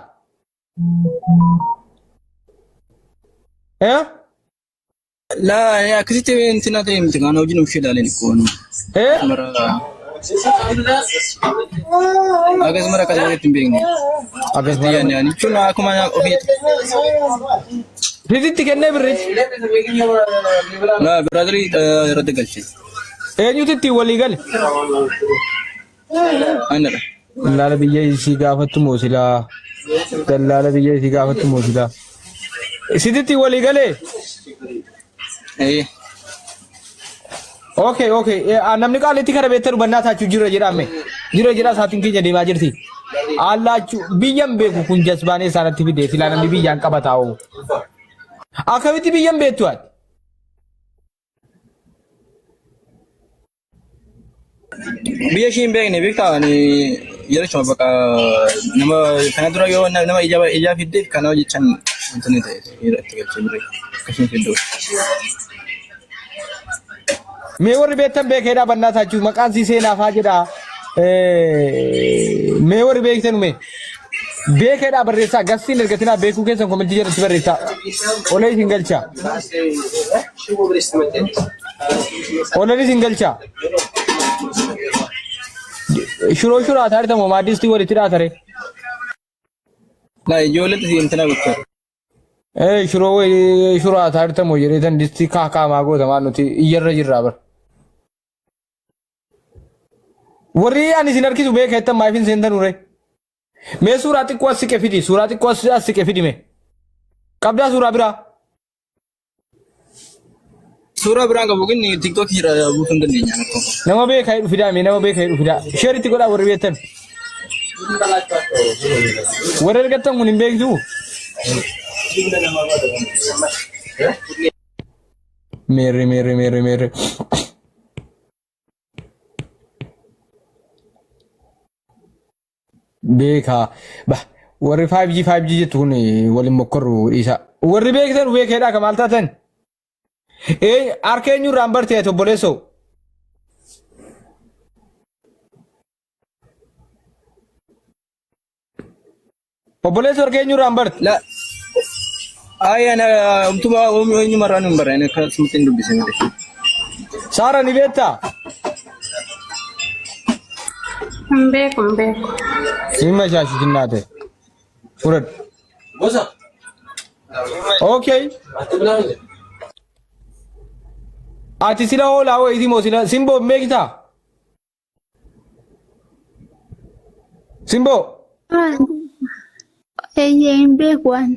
La akkasitti intina ta'e miti kan hojiin uffishee ilaaleen ikkoon. Akkasuma akkasumatti hin beekne. Akkasuma yaani jechuun akkuma ofiitti. Rititti kennee birrichi. La biraazilii irratti galche. Eenyutti walii gale? Annadha. Laala biyya isii gaafattu moo silaa Dallala biyya si gaafatti mootidha. Sititti walii galee? Okay, okay. Namni qaalitti kana beekte dhubannaa taachuu jira jedhame. Jira jedha saatiin keenya deemaa jirti. Allaachuu biyyan beeku kun jasbaanee isaanitti fidee silaa namni biyyaan qaba taa'u. Akkamitti biyyan beektu ati? Biyya ishiin beekne beektaa ani yeroo chuma bakka nama kana dura yoo nama ijaa fiddeef kana hojjechan wanti ni ta'e irratti galchee biree akkasuma fidduu. Mee warri beektan beekeedhaa bannaa taachuu maqaan sii seenaaf haa jedhaa. Mee warri beektan mee beekeedhaa barreessaa gastiin ergatinaa beekuu keessan komentii jalatti barreessaa. Olee isin galchaa. Olee isin galchaa. Shuroo shuraa taarita moo maaddistii walitti dhaatare? Naa ijoolletti si intina bakka. Shuroo shuraa taarita moo jedheetan distii kaakaamaa gootamaa nuti iyyarra jirraa bara. Warri ani isin harkisu beeka jettan maafin seentan ure. Mee suuraa xiqqoo as siqe fidi, suuraa xiqqoo as siqe fidi mee. Qabdaa suuraa biraa? Suuraa biraan qabu kun TikTok jira buusuu hin dandeenya. Nama beeka hidhu fidaa mee nama beeka hidhu fidaa. Sheeritti godhaa warri beektan. Warri ergattan kun hin beektu. Meerre. Beeka. Bah warri 5G jettu kun waliin mokkorru isa. Warri beektan beekeedhaa ka maal taatan? Arkeenyu Rambarte to Boleso. Boleso Arkeenyu Rambart. La. Ay ana umtuma umnyu maranu mbarane ka sumtin dubise mede. Sara ni beta. Mbeko. Simma shashi jinnate. Urat. Bosa. Okay. Ati sila hola wo idi mo sila Simbo megita. Simbo. Mbekwan.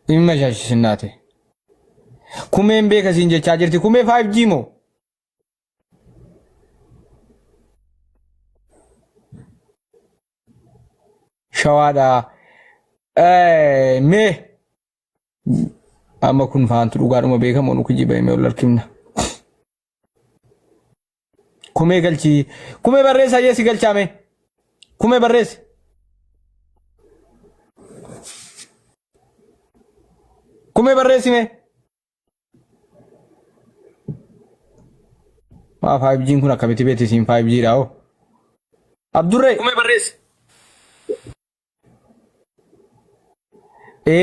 Imma shashi jinnate. Kume mbeka sinje charger ti kume 5G mo. Shawada me amma kun faantu dhugaadhuma beekamu nu kijiba mee ol arkimna kume galchi kume barreessa yeesi galchaame kume barreessa kume barreessime maa 5G kun akkamitti beekti siin 5G dha oo Abdurree kume barreessa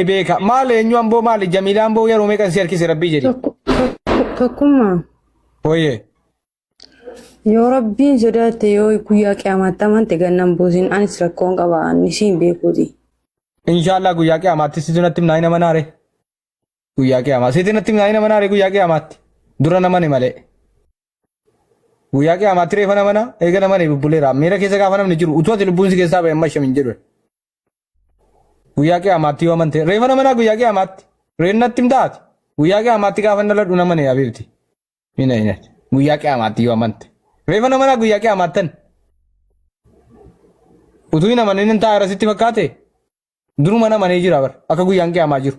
beeka maal eenyu amboo maali Jamiila amboo yeroo meeqan si harkise rabbii jedhi tokkummaa Oye yoo rabbiin sodaate yoo guyyaa qiyaamaatti amante gannan buusin anis rakkoon qaba anisiin beekuuti. Inshallah guyyaa qiyaamaatti situ natti himnaa nama naare guyyaa qiyaamaatti situ natti himnaa nama naare guyyaa qiyaamaatti dura nama ni malee guyyaa qiyaamaatti reefa nama na eega nama ni bubbuleera miira keessa gaafa namni jiru utuu ati lubbuun si keessaa ba'e amma shamin jedhu guyyaa qiyaamaatti yoo amante reefa nama na guyyaa qiyaamaatti reen natti himtaati guyyaa qiyaamaatti gaafa naladhu nama ni abeebti mina guyyaa qiyaamaatti yoo amante reefa nama na guyyaa qiyaamaattan utuu hin amanin hin taa'e rasitti fakkaate duruma nama ni jira bar akka guyyaan qiyaamaa jiru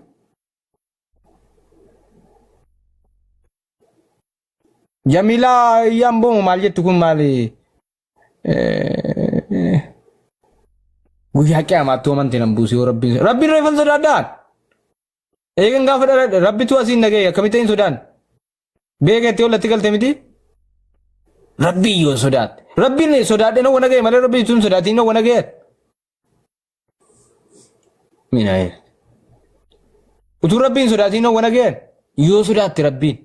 Jamila yambo maal jettu kun maali guyyaa qiyaamaatti amante nan buusi yoo rabbiin reefan sodaadhaan eegan gaafa dhala rabbitu asiin nagee akkamitti hin sodaan beeketti ollatti galte miti rabbii yoo sodaate rabbiin sodaadhe na wanagee malee rabbii tun sodaatiin na wanagee minaaye utuu rabbiin sodaatiin na wanagee yoo sodaatte rabbiin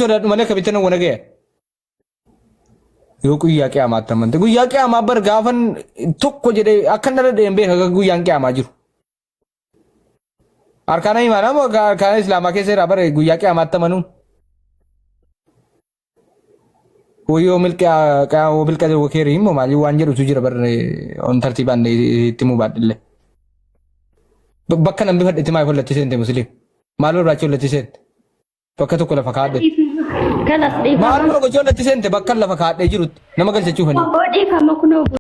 sodaadhu malee akkamitti na wanagee yoo guyyaa qiyaamaatti amante guyyaa qiyaamaa bar gaafan tokko jedhee akka nala dheen beeka guyyaan qiyaamaa jiru harkaana imaanaa moo harkaana islaamaa keessa irraa bare guyyaa qiyaamaatti amanuun Woyoo milqaa qaawoo bilqa wokeerii immoo maali waan jedhutu jira bar on tartiibaan itti muu baadhille. Bakka namni fadhiitti maal hollatti seente musliim maal barbaachi hollatti seente bakka tokko lafa kaadhe. Maal barbaachi hollatti seente bakka lafa kaadhee jirutti nama galchachuu fanii.